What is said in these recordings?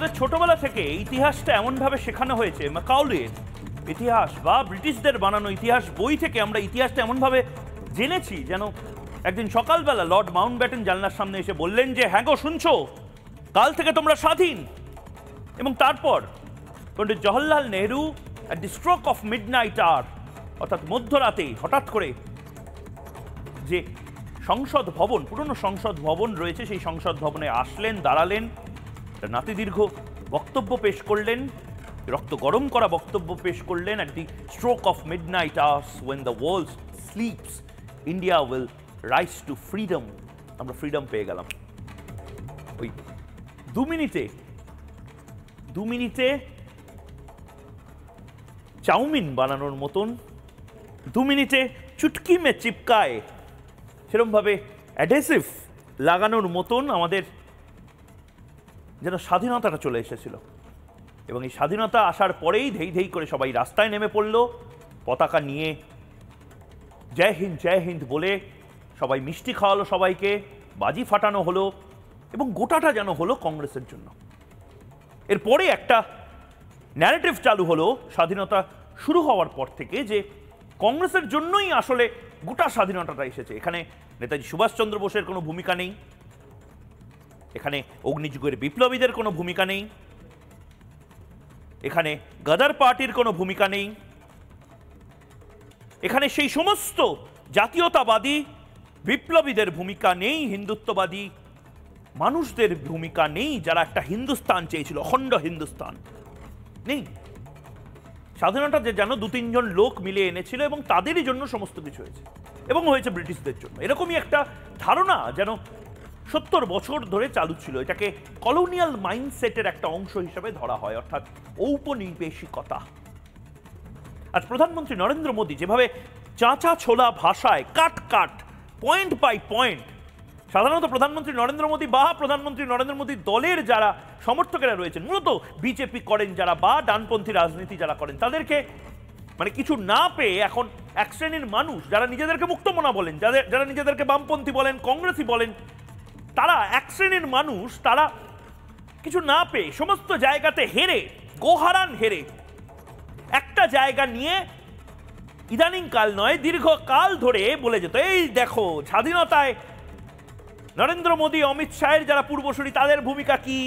আমাদের ছোটবেলা থেকে ইতিহাসটা এমনভাবে শেখানো হয়েছে, ম্যাকাউলের ইতিহাস বা ব্রিটিশদের বানানো ইতিহাস বই থেকে আমরা ইতিহাসটা এমনভাবে জেনেছি যেন একদিন সকালবেলা লর্ড মাউন্টব্যাটেন জানলার সামনে এসে বললেন যে হ্যাঁ গো শুনছো, কাল থেকে তোমরা স্বাধীন। এবং তারপর Pandit Jawaharlal Nehru at the stroke of midnight hour, অর্থাৎ মধ্যরাতে হঠাৎ করে যে সংসদ ভবন, পুরনো সংসদ ভবন রয়েছে, সেই সংসদ ভবনে আসলেন, দাঁড়ালেন, নাতিদীর্ঘ বক্তব্য পেশ করলেন, রক্ত গরম করা বক্তব্য পেশ করলেন। At the stroke of midnight hours when the world sleeps India will rise to freedom. আমরা ফ্রিডম পেয়ে গেলাম। ওই দু মিনিটে চাউমিন বানানোর মতন, 2 মিনিটে চুটকি মে চিপকায় সেরকমভাবে অ্যাডহেসিভ লাগানোর মতন আমাদের যেন স্বাধীনতাটা চলে এসেছিল। এবং এই স্বাধীনতা আসার পরেই ধেই ধেই করে সবাই রাস্তায় নেমে পড়ল, পতাকা নিয়ে জয় হিন্দ বলে সবাই মিষ্টি খাওয়ালো, সবাইকে বাজি ফাটানো হলো, এবং গোটাটা যেন হলো কংগ্রেসের জন্য। এরপরে একটা ন্যারেটিভ চালু হলো স্বাধীনতা শুরু হওয়ার পর থেকে, যে কংগ্রেসের জন্যই আসলে গোটা স্বাধীনতাটা এসেছে। এখানে নেতাজি সুভাষচন্দ্র বোসের কোনো ভূমিকা নেই, এখানে অগ্নিযুগের বিপ্লবীদের কোনো ভূমিকা নেই, এখানে গদার পার্টির কোনো ভূমিকা নেই, এখানে সেই সমস্ত জাতীয়তাবাদী বিপ্লবীদের ভূমিকা নেই, হিন্দুত্ববাদী মানুষদের ভূমিকা নেই যারা একটা হিন্দুস্তান চেয়েছিল, অখণ্ড হিন্দুস্তান নেই। স্বাধীনতা যে যেন 2-3 জন লোক মিলে এনেছিল এবং তাদেরই জন্য সমস্ত কিছু হয়েছে, এবং হয়েছে ব্রিটিশদের জন্য। এরকমই একটা ধারণা যেন 70 বছর ধরে চালু ছিল। এটাকে কলোনিয়াল মাইন্ডসেটের একটা অংশ হিসেবে ধরা হয়, অর্থাৎ ঔপনিবেশিকতা। আজ প্রধানমন্ত্রী নরেন্দ্র মোদী যেভাবে চাঁচা ছোলা ভাষায় কাট পয়েন্ট বাই পয়েন্ট, সাধারণত প্রধানমন্ত্রী নরেন্দ্র মোদী বা প্রধানমন্ত্রী নরেন্দ্র মোদী দলের যারা সমর্থকেরা রয়েছেন, মূলত বিজেপি করেন যারা বা ডানপন্থী রাজনীতি যারা করেন, তাদেরকে মানে কিছু না পেয়ে এখন এক শ্রেণীর মানুষ যারা নিজেদেরকে মুক্তমনা বলেন, যারা নিজেদেরকে বামপন্থী বলেন, কংগ্রেসি বলেন, তারা এক শ্রেণীর মানুষ, তারা কিছু না পেয়ে সমস্ত জায়গাতে হেরে, গোহারান হেরে একটা জায়গা নিয়ে ইদানিং কাল নয় দীর্ঘকাল ধরে বলে যেত, এই দেখো স্বাধীনতায় নরেন্দ্র মোদী অমিত শাহের যারা পূর্বসূরি তাদের ভূমিকা কি,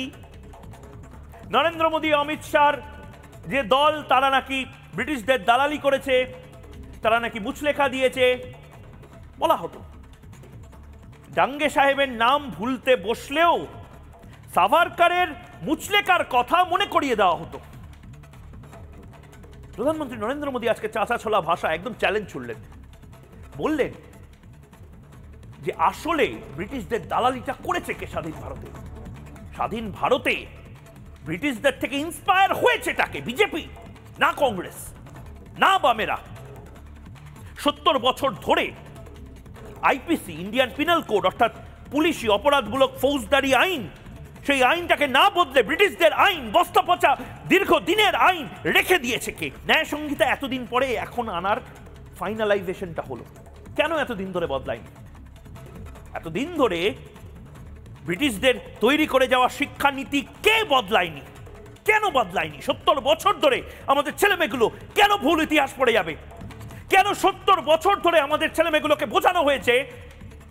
নরেন্দ্র মোদী অমিত শাহর যে দল তারা নাকি ব্রিটিশদের দালালি করেছে, তারা নাকি মুচলেখা দিয়েছে বলা হতো। ডাঙ্গে সাহেবের নাম ভুলতে বসলেও সাভারকারের মুচলেকার কথা মনে করিয়ে দেওয়া হতো। প্রধানমন্ত্রী নরেন্দ্র মোদী আজকে চাচা ছোলা ভাষা একদম চ্যালেঞ্জ ছুড়লেন, বললেন যে আসলে ব্রিটিশদের দালালিটা করেছে কে স্বাধীন ভারতে। স্বাধীন ভারতে ব্রিটিশদের থেকে ইন্সপায়ার হয়েছে তাকে বিজেপি, না কংগ্রেস, না বামেরা। 70 বছর ধরে আইপিসি, ইন্ডিয়ান পিনাল কোড, অর্থাৎ পুলিশি অপরাধমূলক ফৌজদারি আইন, সেই আইনটাকে না বদলে ব্রিটিশদের আইন, বস্তা পচা দীর্ঘদিনের আইন রেখে দিয়েছে কে? ন্যায় সংহিতা এতদিন পরে এখন আনার ফাইনালাইজেশনটা হলো। কেন এতদিন ধরে বদলায়নি? এতদিন ধরে ব্রিটিশদের তৈরি করে যাওয়া শিক্ষানীতি কে বদলায়নি? কেন বদলায়নি? 70 বছর ধরে আমাদের ছেলেমেয়েগুলো কেন ভুল ইতিহাস পড়ে যাবে? কেন 70 বছর ধরে আমাদের ছেলেমেয়েগুলোকে বোঝানো হয়েছে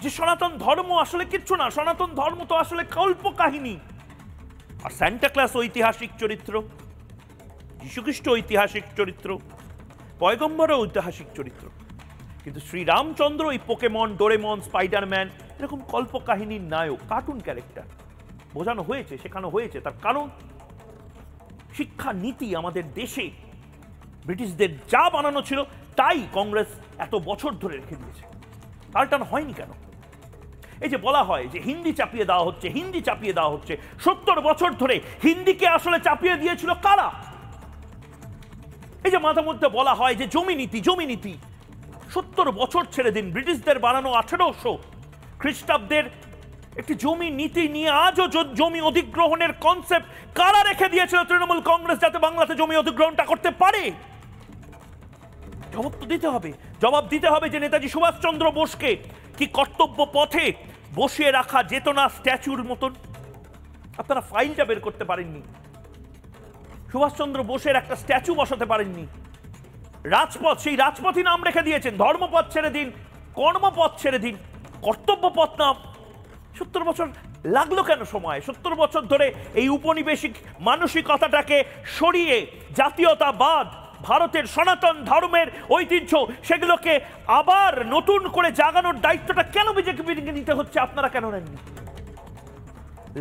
যে সনাতন ধর্ম আসলে কিচ্ছু না, সনাতন ধর্ম তো আসলে কল্প কাহিনী। আর সান্টা ক্লজ ঐতিহাসিক চরিত্র, যীশুখ্রিস্ট ঐতিহাসিক চরিত্র, পয়গম্বরও ঐতিহাসিক চরিত্র, কিন্তু শ্রীরামচন্দ্র এই পোকেমন, ডোরেমন, স্পাইডারম্যান এরকম কল্প কাহিনীর নায়ক, কার্টুন ক্যারেক্টার বোঝানো হয়েছে, শেখানো হয়েছে। তার কারণ শিক্ষা নীতি আমাদের দেশে ব্রিটিশদের যা বানানো ছিল তাই কংগ্রেস এত বছর ধরে রেখে দিয়েছে। পাল্টানো হয়নি কেন? এই যে বলা হয় যে হিন্দি চাপিয়ে দেওয়া হচ্ছে, হিন্দি চাপিয়ে দেওয়া হচ্ছে, 70 বছর ধরে হিন্দিকে আসলে চাপিয়ে দিয়েছিল কারা? এই যে মাঝে মধ্যে বলা হয় যে জমি নীতি, জমি নীতি, 70 বছর ছেড়ে দিন, ব্রিটিশদের বানানো 1800 খ্রিস্টাব্দের একটি জমি নীতি নিয়ে আজও জমি অধিগ্রহণের কনসেপ্ট কারা রেখে দিয়েছিল তৃণমূল কংগ্রেস, যাতে বাংলাতে জমি অধিগ্রহণটা করতে পারে? জবাব তো দিতে হবে। জবাব দিতে হবে যে নেতাজি সুভাষচন্দ্র বোসকে কি কর্তব্য পথে বসিয়ে রাখা যেত না স্ট্যাচুর মতন? আপনারা ফাইলটা বের করতে পারেননি, সুভাষচন্দ্র বোসের একটা স্ট্যাচু বসাতে পারেননি। রাজপথ, সেই রাজপথই নাম রেখে দিয়েছেন। ধর্মপথ ছেড়ে দিন, কর্মপথ ছেড়ে দিন, কর্তব্য পথ নাম। 70 বছর লাগলো কেন সময়? 70 বছর ধরে এই উপনিবেশিক মানসিকতাটাকে সরিয়ে জাতীয়তাবাদ, ভারতের সনাতন ধর্মের ঐতিহ্য, সেগুলোকে আবার নতুন করে জাগানোর দায়িত্বটা কেন বিজেপিকে নিতে হচ্ছে? আপনারা কেন নেননি?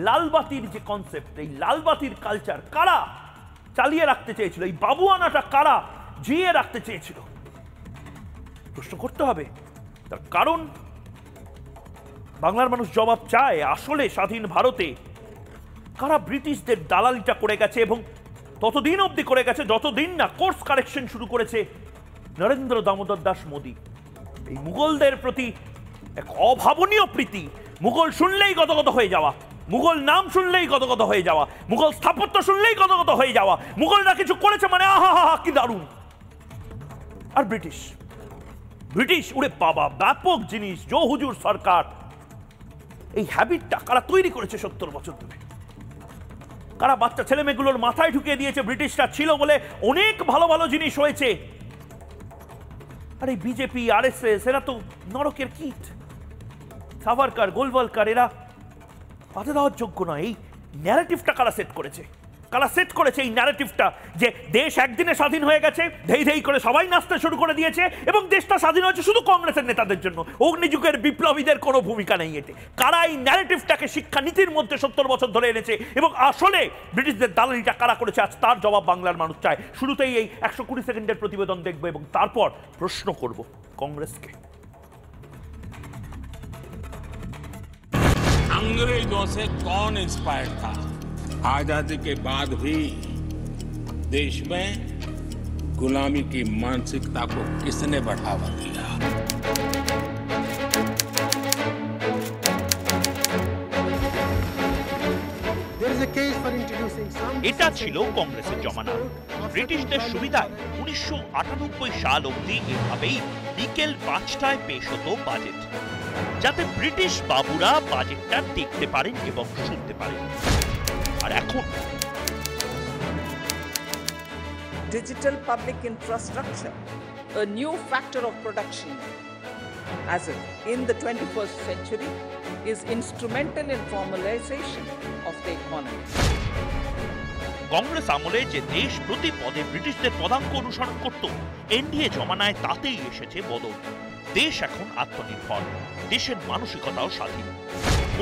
লালবাতির যে কনসেপ্ট, এই লালবাতির কালচার কারা চালিয়ে রাখতে চেয়েছিল? এই বাবুয়ানাটা কারা জিয়ে রাখতে চেয়েছিল? প্রশ্ন করতে হবে। তার কারণ বাংলার মানুষ জবাব চায়। আসলে স্বাধীন ভারতে কারা ব্রিটিশদের দালালিটা করে গেছে, এবং ততদিন অবধি করে গেছে যতদিন না কোর্স কারেকশন শুরু করেছে নরেন্দ্র দামোদর দাস মোদী। এই মুঘলদের প্রতি এক অভাবনীয় প্রীতি, মুঘল শুনলেই গদগদ হয়ে যাওয়া, মুঘল নাম শুনলেই গদগদ হয়ে যাওয়া, মুঘল স্থাপত্য শুনলেই গদগদ হয়ে যাওয়া, মুঘলরা কিছু করেছে মানে আহা হা হা কি দারুণ। আর ব্রিটিশ, ব্রিটিশ উড়ে বাবা ব্যাপক জিনিস। জো হুজুর সরকার, এই হ্যাবিটটা কারা তৈরি করেছে 70 বছর ধরে? কারা বাচ্চা ছেলে মেয়েগুলোর মাথায় ঢুকিয়ে দিয়েছে ব্রিটিশরা ছিল বলে অনেক ভালো ভালো জিনিস হয়েছে? আর এই বিজেপি, আরএসএস, এরা তো নরকের কীট। সাভারকার, গোলওয়ালকার, এরা বাধা দেওয়ার যোগ্য নয়। এই ন্যারেটিভটা কারা সেট করেছে? কারা সেট করেছে এই ন্যারেটিভটা যে দেশ একদিনে স্বাধীন হয়ে গেছে, ধেই ধেই করে সবাই নাচতে শুরু করে দিয়েছে, এবং দেশটা স্বাধীন হয়েছে শুধু কংগ্রেসের নেতাদের জন্য, অগ্নিযুগের বিপ্লবীদের কোনো ভূমিকা নেই এতে? কারা এই ন্যারেটিভটাকে শিক্ষানীতির মধ্যে 70 বছর ধরে এনেছে, এবং আসলে ব্রিটিশদের দালালিটা কারা করেছে আজ তার জবাব বাংলার মানুষ চায়। শুরুতেই এই 120 সেকেন্ডের প্রতিবেদন দেখবো এবং তারপর প্রশ্ন করব কংগ্রেসকে। अंग्रेजों से कौन इंस्पायर्ड था? आजादी के बाद भी देश में गुलामी की मानसिकता को किसने बढ़ावा दिया? এটা ছিল কংগ্রেসের জমানা। ব্রিটিশদের সুবিধায় 1998 সাল অবধি এভাবেই বিকেল 5টায় পেশ হতো বাজেট, যাতে ব্রিটিশ বাবুরা বাজেটটা দেখতে পারেন এবং শুনতে পারেন। আর এখন digital public infrastructure, a new factor of production as in the 21st century, is instrumental in formalization of the economy. Congress আমলে যে দেশ প্রতি পদে ব্রিটিশদের পদাঙ্ক অনুসরণ করত, এনডিএ জমানায় তাতেই এসেছে বদল। দেশ এখন আত্মনির্ভর, দেশের মানসিকতাও স্বাধীন।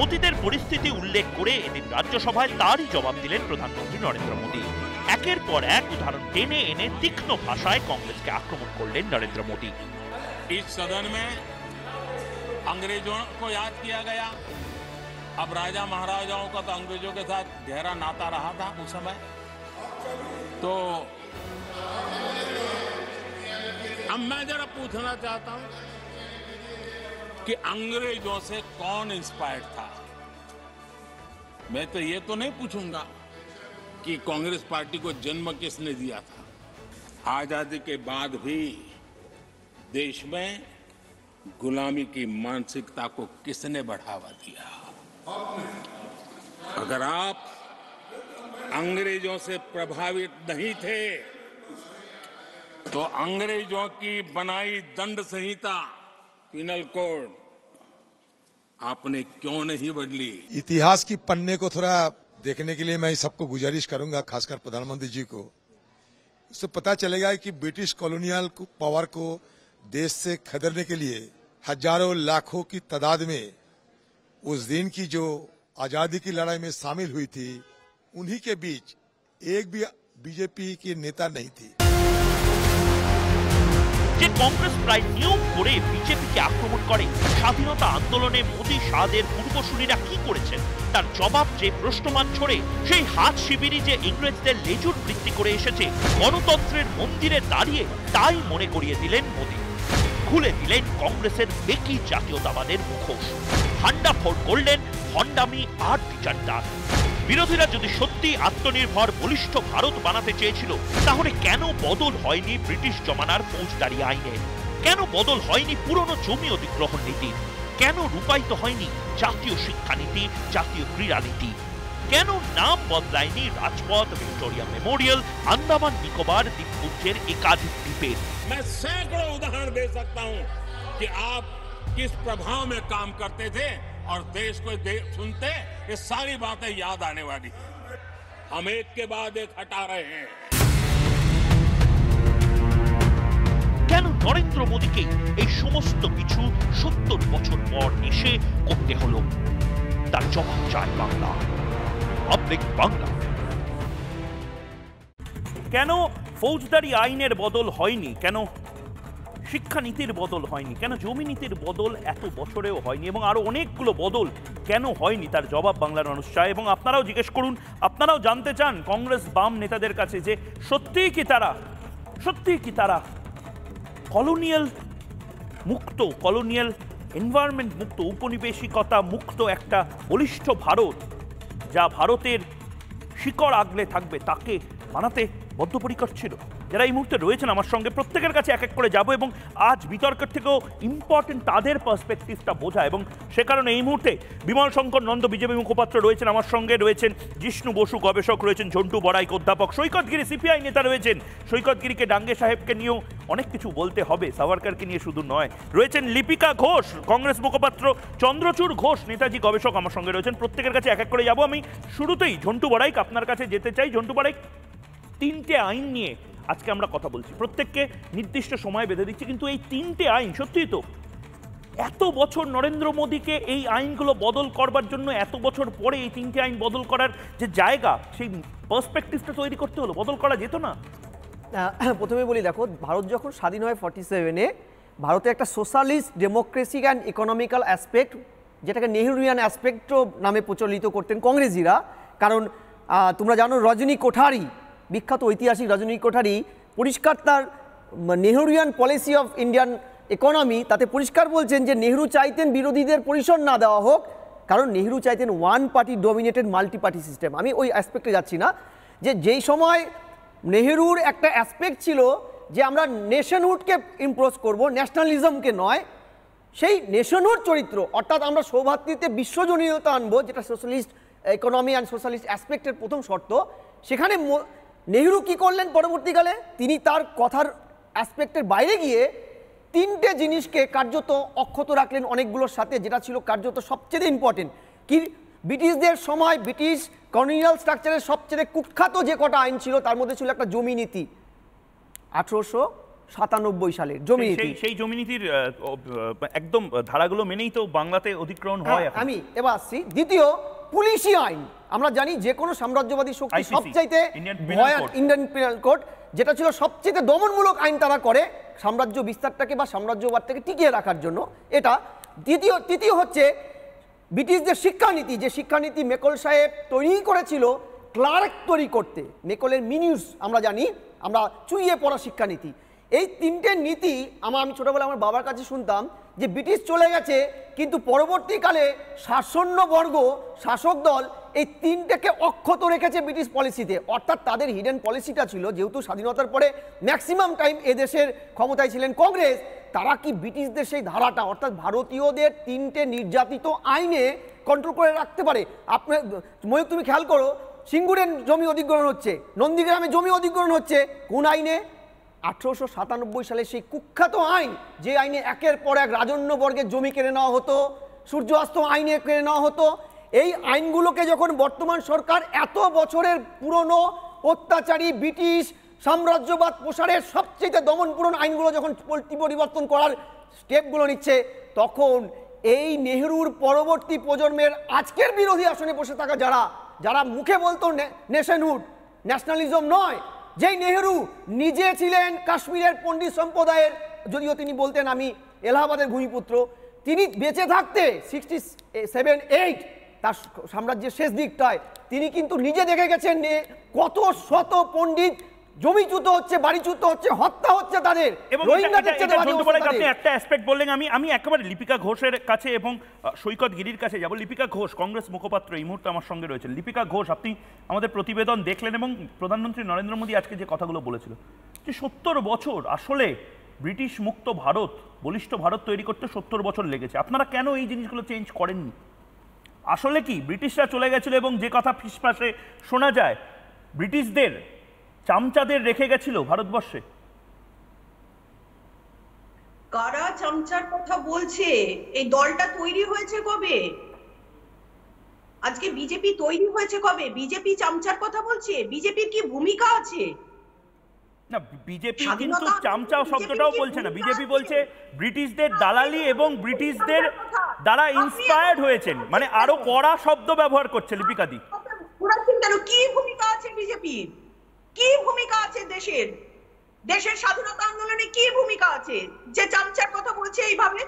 অতীতের পরিস্থিতি উল্লেখ করে এদিন রাজ্যসভায় তারই জবাব দিলেন প্রধানমন্ত্রী নরেন্দ্র মোদী। একের পর এক উদাহরণ টেনে এনে তীক্ষ্ণ ভাষায় কংগ্রেসকে আক্রমণ করলেন নরেন্দ্র মোদী। इस सदन में अंग्रेजों को याद किया गया। अब राजा महाराजाओं का तो अंग्रेजों के साथ गहरा नाता रहा था उस समय, तो अब मैं जरा पूछना चाहता हूं कि अंग्रेजों से कौन इंस्पायर्ड था? मैं तो ये तो नहीं पूछूंगा कि कांग्रेस पार्टी को जन्म किसने दिया था। आजादी के बाद भी देश में गुलामी की मानसिकता को किसने बढ़ावा दिया? अगर आप अंग्रेजों से प्रभावित नहीं थे तो अंग्रेजों की बनाई दंड संहिता, पिनल कोड, आपने क्यों नहीं बदली? इतिहास की पन्ने को थोड़ा देखने के लिए मैं सबको गुजारिश करूंगा, खासकर प्रधानमंत्री जी को। उससे पता चलेगा कि ब्रिटिश कॉलोनियल पावर को देश से खदेड़ने के लिए हजारों लाखों की तादाद में उस दिन की जो आजादी की लड़ाई में शामिल हुई थी, उन्हीं के बीच एक भी बीजेपी की नेता नहीं थी। যে কংগ্রেস প্রায় নিয়ম করে বিজেপিকে আক্রমণ করে, স্বাধীনতা আন্দোলনে মোদী শাহদের পূর্বসূরীরা কি করেছেন তার জবাব যে প্রশ্নমান ছড়ে, সেই হাত শিবিরই যে ইংরেজদের লেজুর বৃত্তি করে এসেছে গণতন্ত্রের মন্দিরে দাঁড়িয়ে, তাই মনে করিয়ে দিলেন মোদী। খুলে দিলেন কংগ্রেসের বেকি জাতীয়তাবাদের মুখোশ, ভান্ডাফোড় করলেন ভণ্ডামি আর বিচারদার। বিরোধীরা যদি সত্যি আত্মনির্ভর বলিষ্ঠ ভারত বানাতে চেয়েছিল, তাহলে কেন বদল হয়নি ব্রিটিশ জমানার ফৌজদারি আইনে? কেন বদল হয়নি পুরনো জমি অধিগ্রহণ নীতি? কেন রূপায়িত হয়নি জাতীয় শিক্ষানীতি, জাতীয় ক্রীড়া নীতি? কেন নাম বদলায়নি রাজপথ, ভিক্টোরিয়া মেমোরিয়াল, আন্দামান নিকোবর দ্বীপপুঞ্জের একাধিক দ্বীপের? मैं सैकड़ों उदाहरण दे सकता हूं कि आप किस प्रभाव में काम करते थे और देश को सुनते ये सारी बातें याद आने वाली है। हम एक के बाद एक हटा रहे हैं। কেন নরেন্দ্র মোদীকে এই সমস্ত কিছু 70 বছর পর এসে করতে হলো? তার জবাব চায় বাংলা, পাবলিক বাংলা। কেন ফৌজদারি আইনের বদল হয়নি? কেন শিক্ষানীতির বদল হয়নি? কেন জমি নীতির বদল এত বছরেও হয়নি? এবং আরো অনেকগুলো বদল কেন হয়নি? তার জবাব বাংলার মানুষ চায়। এবং আপনারাও জিজ্ঞেস করুন, আপনারাও জানতে চান কংগ্রেস বাম নেতাদের কাছে যে সত্যিই কি তারা কলোনিয়াল মুক্ত, কলোনিয়াল এনভায়রনমেন্ট মুক্ত, উপনিবেশিকতা মুক্ত একটা বলিষ্ঠ ভারত, যা ভারতের শিকড় আগলে থাকবে, তাকে বানাতে বদ্ধপরিকর ছিল? যারা এই মুহূর্তে রয়েছেন আমার সঙ্গে, প্রত্যেকের কাছে এক এক করে যাব এবং আজ বিতর্কের থেকেও ইম্পর্টেন্ট তাদের পার্সপেক্টিভটা বোঝা। এবং সে কারণে এই মুহূর্তে বিমল শঙ্কর নন্দ বিজেপি মুখপাত্র রয়েছেন আমার সঙ্গে, রয়েছেন জিষ্ণু বসু গবেষক, রয়েছেন ঝন্টু বড়াইক অধ্যাপক, সৈকত গিরি সিপিআই নেতা রয়েছেন। সৈকত গিরিকে ডাঙ্গে সাহেবকে নিয়েও অনেক কিছু বলতে হবে, সাভারকারকে নিয়ে শুধু নয়। রয়েছেন লিপিকা ঘোষ কংগ্রেস মুখপাত্র, চন্দ্রচূড় ঘোষ নেতাজি গবেষক আমার সঙ্গে রয়েছেন। প্রত্যেকের কাছে এক এক করে যাব। আমি শুরুতেই ঝন্টু বড়াইক আপনার কাছে যেতে চাই। ঝন্টু বড়াইক, 3টে আইন নিয়ে আজকে আমরা কথা বলছি, প্রত্যেককে নির্দিষ্ট সময় বেঁধে দিচ্ছি, কিন্তু এই 3টে আইন সত্যিই তো এত বছর নরেন্দ্র মোদীকে এই আইনগুলো বদল করবার জন্য, এত বছর পরে এই 3টে আইন বদল করার যে জায়গা, সেই পার্সপেক্টিভটা তৈরি করতে হলো, বদল করা যেত না? প্রথমে বলি, দেখো, ভারত যখন স্বাধীন হয় 47-এ, ভারতে একটা socialist democracy and economical aspect, যেটাকে নেহরুইয়ান অ্যাসপেক্টও নামে প্রচলিত করতেন কংগ্রেসিরা। কারণ তোমরা জানো, রজনী কোঠারি, বিখ্যাত ঐতিহাসিক রজনী কোঠারি পরিষ্কার তার নেহরুইয়ান পলিসি অফ ইন্ডিয়ান ইকোনমি, তাতে পরিষ্কার বলছেন যে নেহরু চাইতেন বিরোধীদের পরিসর না দেওয়া হোক, কারণ নেহরু চাইতেন one party dominated multi party system. আমি ওই অ্যাসপেক্টে যাচ্ছি না, যে যেই সময় নেহরুর একটা অ্যাসপেক্ট ছিল যে আমরা নেশনহুডকে ইমপ্রোজ করব, ন্যাশনালিজমকে নয়, সেই নেশনহুড চরিত্র, অর্থাৎ আমরা সৌভাতৃত্বে বিশ্বজনীয়তা আনবো, যেটা সোশ্যালিস্ট ইকোনমি অ্যান্ড সোশ্যালিস্ট অ্যাসপেক্টের প্রথম শর্ত। সেখানে নেহরু কি করলেন পরবর্তীকালে? তিনি তার কথার অ্যাসপেক্টের বাইরে গিয়ে 3টে জিনিসকে কার্যত অক্ষত রাখলেন অনেকগুলোর সাথে, যেটা ছিল কার্যত সবচেয়ে ইম্পর্টেন্ট। কি? ব্রিটিশদের সময় ব্রিটিশ কলোনিয়াল স্ট্রাকচারের সবচেয়ে কুখ্যাত যে কটা আইন ছিল, তার মধ্যে ছিল একটা জমি নীতি, 1897 সালের জমি নীতি। সেই জমি নীতির একদম ধারাগুলো মেনেই তো বাংলাতে অধিগ্রহণ হয়। আমি এবার আসছি দ্বিতীয়, পুলিশি আইন। আমরা জানি যে কোনো সাম্রাজ্যবাদী শক্তি সবচাইতে ইন্ডিয়ান পিনাল কোড, যেটা ছিল সবচেয়ে দমনমূলক আইন তারা করে সাম্রাজ্য বিস্তারটাকে বা সাম্রাজ্যবাদটাকে টিকিয়ে রাখার জন্য, এটা দ্বিতীয়। তৃতীয় হচ্ছে ব্রিটিশদের শিক্ষানীতি, যে শিক্ষানীতি মেকল সাহেব তৈরি করেছিল ক্লার্ক তৈরি করতে। মেকলের মিনিউস আমরা জানি, আমরা চুইয়ে পড়া শিক্ষানীতি। এই 3টে নীতি আমি ছোটবেলায় আমার বাবার কাছে শুনতাম যে ব্রিটিশ চলে গেছে, কিন্তু পরবর্তীকালে শাসনবর্গ, শাসক দল এই 3টেকে অক্ষত রেখেছে ব্রিটিশ পলিসিতে। অর্থাৎ তাদের হিডেন পলিসিটা ছিল, যেহেতু স্বাধীনতার পরে ম্যাক্সিমাম টাইম এদেশের ক্ষমতায় ছিলেন কংগ্রেস, তারা কি ব্রিটিশদের সেই ধারাটা, অর্থাৎ ভারতীয়দের 3টে নির্যাতিত আইনে কন্ট্রোল করে রাখতে পারে? আপনার ময়ূক, তুমি খেয়াল করো, সিঙ্গুরের জমি অধিগ্রহণ হচ্ছে, নন্দীগ্রামে জমি অধিগ্রহণ হচ্ছে, কোন আইনে? 1897 সালে সেই কুখ্যাত আইন, যে আইনে একের পর এক রাজন্য বর্গের জমি কেড়ে নেওয়া হতো, সূর্যাস্ত আইনে কেড়ে নেওয়া হতো। এই আইনগুলোকে যখন বর্তমান সরকার এত বছরের পুরনো অত্যাচারী ব্রিটিশ সাম্রাজ্যবাদ প্রসারের সবচেয়ে দমনপূরণ আইনগুলো যখন পরিবর্তন করার স্টেপগুলো নিচ্ছে, তখন এই নেহরুর পরবর্তী প্রজন্মের আজকের বিরোধী আসনে বসে থাকা যারা মুখে বলতো নেশনহুড, ন্যাশনালিজম নয়, যেই নেহরু নিজে ছিলেন কাশ্মীরের পণ্ডিত সম্প্রদায়ের, যদিও তিনি বলতেন আমি এলাহাবাদের ভূমিপুত্র, তিনি বেঁচে থাকতে 67-8 তার সাম্রাজ্যের শেষ দিকটায় তিনি কিন্তু নিজে দেখে গেছেন কত শত পণ্ডিত জমিচ্যুত হচ্ছে, বাড়িচ্যুত হচ্ছে, হত্যা হচ্ছে তাদের। আপনি একটা অ্যাসপেক্ট বললেন, আমি একেবারে লিপিকা ঘোষের কাছে এবং সৈকত গিরির কাছে যাব। লিপিকা ঘোষ কংগ্রেস মুখপাত্র এই মুহূর্তে আমার সঙ্গে রয়েছেন। লিপিকা ঘোষ, আপনি আমাদের প্রতিবেদন দেখলেন এবং প্রধানমন্ত্রী নরেন্দ্র মোদী আজকে যে কথাগুলো বলেছিল, যে 70 বছর আসলে ব্রিটিশ মুক্ত ভারত, বলিষ্ঠ ভারত তৈরি করতে 70 বছর লেগেছে, আপনারা কেন এই জিনিসগুলো চেঞ্জ করেননি? আসলে কি ব্রিটিশরা চলে গেছিল এবং যে কথা ফিসফাসে শোনা যায় ব্রিটিশদের চামচাদের রেখে গেছিল ভারতবর্ষে? কারা চামচার কথা বলছে? এই দলটা তৈরি হয়েছে কবে? আজকে বিজেপি তৈরি হয়েছে কবে? বিজেপি চামচার কথা বলছে? বিজেপির কি ভূমিকা আছে? না, বিজেপি কিন্তু চামচাও শব্দটাও বলছে না, বিজেপি বলছে ব্রিটিশদের দালালি এবং ব্রিটিশদের দ্বারা ইন্সপায়ার্ড হয়েছেন, মানে আরো কড়া শব্দ ব্যবহার করছে লিপিকাদি। কি ভূমিকা আছে বিজেপির? কি ভূমিকা আছে দেশের স্বাধীনতা আন্দোলনে? কি ভূমিকা আছে যে চামচার কথা বলছে এইভাবে?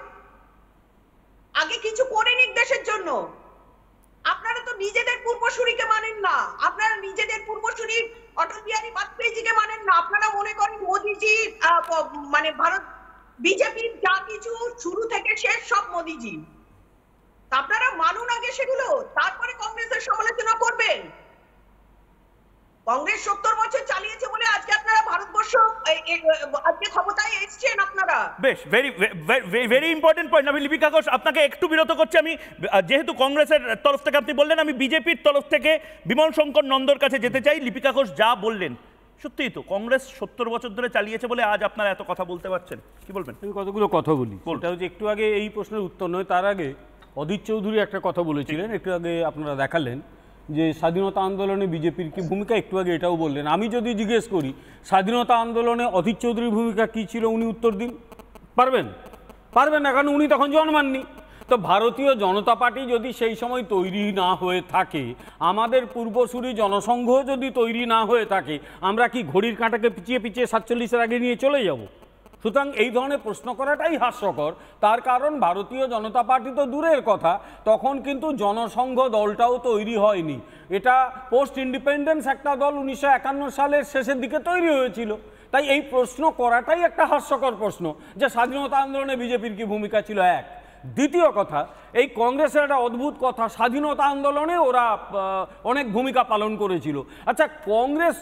আগে কিছু করে নিক দেশের জন্য। আপনারা তো নিজেদের পূর্বসূরিকে মানেন না, আপনারা নিজেদের পূর্বসূরি অটল বিহারী বাজপেয়ীজিকে মানেন না। আপনারা মনে করেন মোদিজি মানে ভারত বিজেপির যা কিছু শুরু থেকে শেষ সব মোদিজি। আপনারা মানুন আগে সেগুলো, তারপরে কংগ্রেসের সমালোচনা করবেন। কংগ্রেস 70 বছর চালিয়েছে বলে আজকে আপনারা ভারতবর্ষ আজকে ক্ষমতায় এসেছেন আপনারা। বেশ, ভেরি ইম্পর্টেন্ট পয়েন্ট। আমি লিপিকা ঘোষ আপনাকে একটু বিরত করছি। আমি যেহেতু কংগ্রেসের তরফ থেকে আপনি বললেন, আমি বিজেপির তরফ থেকে বিমল শঙ্কর নন্দর কাছে যেতে চাই। লিপিকা ঘোষ যা বললেন সত্যিই তো কংগ্রেস 70 বছর ধরে চালিয়েছে বলে আজ আপনারা এত কথা বলতে পারছেন, কি বলবেন? আমি কতগুলো কথা বলি, সেটা হচ্ছে একটু আগে এই প্রশ্নের উত্তর নয়, তার আগে অধীর চৌধুরী একটা কথা বলেছিলেন, একটু আগে আপনারা দেখালেন যে স্বাধীনতা আন্দোলনে বিজেপির কি ভূমিকা, একটু আগে এটাও বললেন। আমি যদি জিজ্ঞেস করি স্বাধীনতা আন্দোলনে অধীর চৌধুরীর ভূমিকা কী ছিল, উনি উত্তর দিন। পারবেন না, কারণ উনি তখন জন্মাননি। তো ভারতীয় জনতা পার্টি যদি সেই সময় তৈরি না হয়ে থাকে, আমাদের পূর্বসূরি জনসংঘ যদি তৈরি না হয়ে থাকে, আমরা কি ঘড়ির কাঁটাকে পিছিয়ে 47-এর আগে নিয়ে চলে যাব? সুতরাং এই ধরনের প্রশ্ন করাটাই হাস্যকর। তার কারণ ভারতীয় জনতা পার্টি তো দূরের কথা, তখন কিন্তু জনসংঘ দলটাও তৈরি হয়নি। এটা পোস্ট ইন্ডিপেন্ডেন্স একটা দল 1951 সালের শেষের দিকে তৈরি হয়েছিল। তাই এই প্রশ্ন করাটাই একটা হাস্যকর প্রশ্ন যে স্বাধীনতা আন্দোলনে বিজেপির কি ভূমিকা ছিল। এক, দ্বিতীয় কথা, এই কংগ্রেসের একটা অদ্ভুত কথা, স্বাধীনতা আন্দোলনে ওরা অনেক ভূমিকা পালন করেছিল। আচ্ছা, কংগ্রেস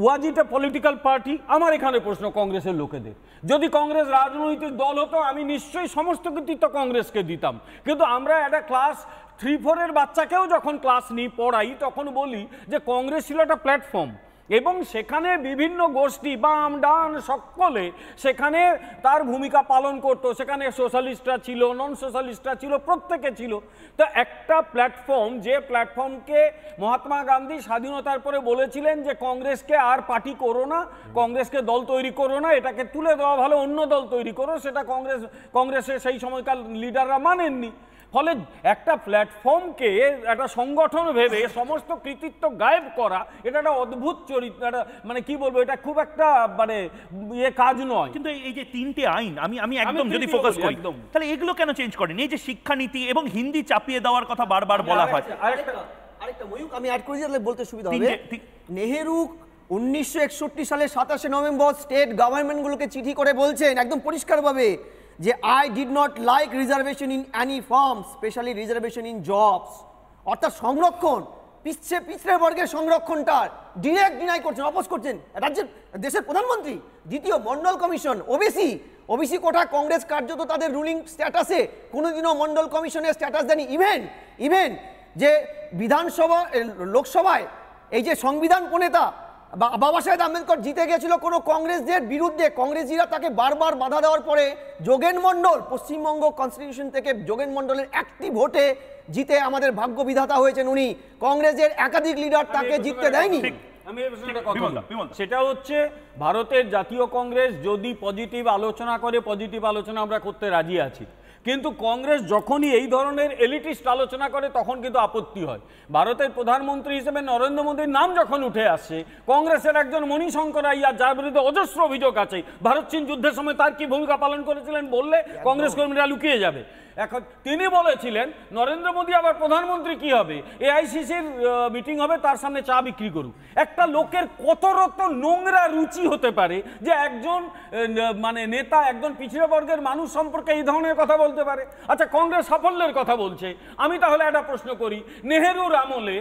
ওয়াজ ইট এ পলিটিক্যাল পার্টি? আমার এখানে প্রশ্ন কংগ্রেসের লোকেদের, যদি কংগ্রেস রাজনৈতিক দল হতো আমি নিশ্চয়ই সমস্ত কৃতিত্ব কংগ্রেসকে দিতাম, কিন্তু আমরা একটা ক্লাস 3-4 বাচ্চাকেও যখন ক্লাস নিয়ে পড়াই তখন বলি যে কংগ্রেস ছিল একটা প্ল্যাটফর্ম এবং সেখানে বিভিন্ন গোষ্ঠী বাম ডান সকলে সেখানে তার ভূমিকা পালন করতো। সেখানে সোশ্যালিস্টরা ছিল, নন সোশ্যালিস্টরা ছিল, প্রত্যেকে ছিল। তো একটা প্ল্যাটফর্ম, যে প্ল্যাটফর্মকে মহাত্মা গান্ধী স্বাধীনতার পরে বলেছিলেন যে কংগ্রেসকে আর পার্টি করো না, কংগ্রেসকে দল তৈরি করো না, এটাকে তুলে দেওয়া ভালো, অন্য দল তৈরি করো, সেটা কংগ্রেসের সেই সময়কার লিডাররা মানেননি। ফলে একটা প্ল্যাটফর্মকে একটা সংগঠন ভেবে সমস্ত কৃতিত্ব গায়েব করা, এটা একটা অদ্ভুত চরিত্র, মানে কি বলবো, এটা খুব একটা মানে কাজ নয়। কিন্তু এই যে 3টে আইন আমি একদম যদি ফোকাস করি, তাহলে এগুলো কেন চেঞ্জ করেন? এই যে শিক্ষানীতি এবং হিন্দি চাপিয়ে দেওয়ার কথা বারবার বলা হয়। আরেকটা ময়ূক আমি অ্যাড করে দিলে বলতে সুবিধা হবে। নেহেরু 1961 সালের 27 নভেম্বর স্টেট গভর্নমেন্টগুলোকে চিঠি করে বলছেন একদম পরিষ্কারভাবে যে I did not like reservation in any form, specially reservation in jobs. অর্থাৎ সংরক্ষণ, পিছড়ে বর্গের সংরক্ষণটা ডিরেক্ট ডিনাই করছেন, অপোজ করছেন রাজ্যের দেশের প্রধানমন্ত্রী। দ্বিতীয়, মন্ডল কমিশন, ওবিসি কোটা কংগ্রেস কার্যত তাদের রুলিং স্ট্যাটাসে কোনোদিনও মন্ডল কমিশনের স্ট্যাটাস দেয়নি। ইভেন যে বিধানসভা লোকসভায় এই যে সংবিধান প্রণেতা বাবা সাহেব আম্বেদকর জিতে গেছিল কোনো কংগ্রেসদের বিরুদ্ধে, কংগ্রেসীরা তাকে বারবার বাধা দেওয়ার পরে যোগেন মণ্ডল, পশ্চিমবঙ্গ কনস্টিটিউশন থেকে যোগেন মণ্ডলের একটি ভোটে জিতে আমাদের ভাগ্য বিধাতা হয়েছেন উনি। কংগ্রেসের একাধিক লিডার তাকে জিততে দেয়নি। আমি এই প্রশ্নটা কথা বলি, সেটা হচ্ছে ভারতের জাতীয় কংগ্রেস যদি পজিটিভ আলোচনা করে, পজিটিভ আলোচনা আমরা করতে রাজি আছি, কিন্তু কংগ্রেস যখনই এই ধরনের এলিটিস্ট আলোচনা করে তখন কিন্তু আপত্তি হয়। ভারতের প্রধানমন্ত্রী হিসেবে নরেন্দ্র মোদীর নাম যখন উঠে আসছে, কংগ্রেসের একজন মণিশঙ্কর আইয়ার যার বিরুদ্ধে অজস্র অভিযোগ আছে, ভারত চীন যুদ্ধের সময় তার কি ভূমিকা পালন করেছিলেন বললে কংগ্রেস কর্মীরা লুকিয়ে যাবে। এখন তিনি বলেছিলেন নরেন্দ্র মোদী আবার প্রধানমন্ত্রী কি হবে, এআইসিসির মিটিং হবে, তার সামনে চা বিক্রি করুক। একটা লোকের কত নোংরা রুচি হতে পারে যে একজন মানে নেতা একজন পিছিয়ে বর্গের মানুষ সম্পর্কে এই ধরনের কথা বলতে পারে। আচ্ছা, কংগ্রেস সাফল্যের কথা বলছে, আমি তাহলে একটা প্রশ্ন করি, নেহেরুর আমলে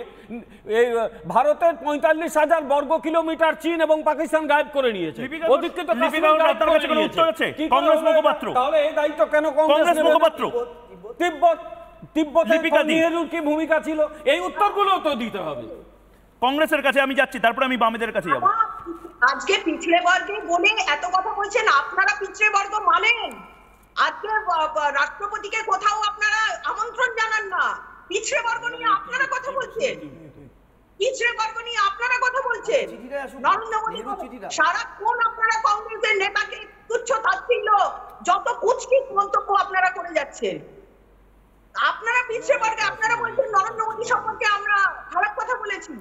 এই ভারতের 45,000 বর্গ কিলোমিটার চীন এবং পাকিস্তান গায়েব করে নিয়েছে, অধিকৃত কংগ্রেস মুখপাত্র, তাহলে এই দায়িত্ব কেন কংগ্রেস মুখপাত্র? তিব্বত তিব্বতে নেহরুর কি ভূমিকা ছিল, এই উত্তরগুলো তো দিতে হবে। কংগ্রেসের কাছে আমি যাচ্ছি, তারপরে আমি বামেদের কাছে যাব। আজকে পিছড়ে বর্গে বলে এত কথা বলছেন, আপনারা পিছড়ে বর্গ মানেন? আজকে রাষ্ট্রপতিকে কোথাও আপনারা আমন্ত্রণ জানান না, পিছড়ে বর্গ নিয়ে আপনারা কথা বলছেন, পিছড়ে বর্গ নিয়ে আপনারা কথা বলছেন। নরেন্দ্র মোদী সারাক্ষণ আপনারা কংগ্রেসের নেতাকে তুচ্ছ তাচ্ছিল্য, যত কুৎসিত মন্তব্য আপনারা করে যাচ্ছেন। আপনারা পিছড়ে বর্গে আপনারা বলছেন নরেন্দ্র মোদী সম্পর্কে আমরা খারাপ কথা বলেছি।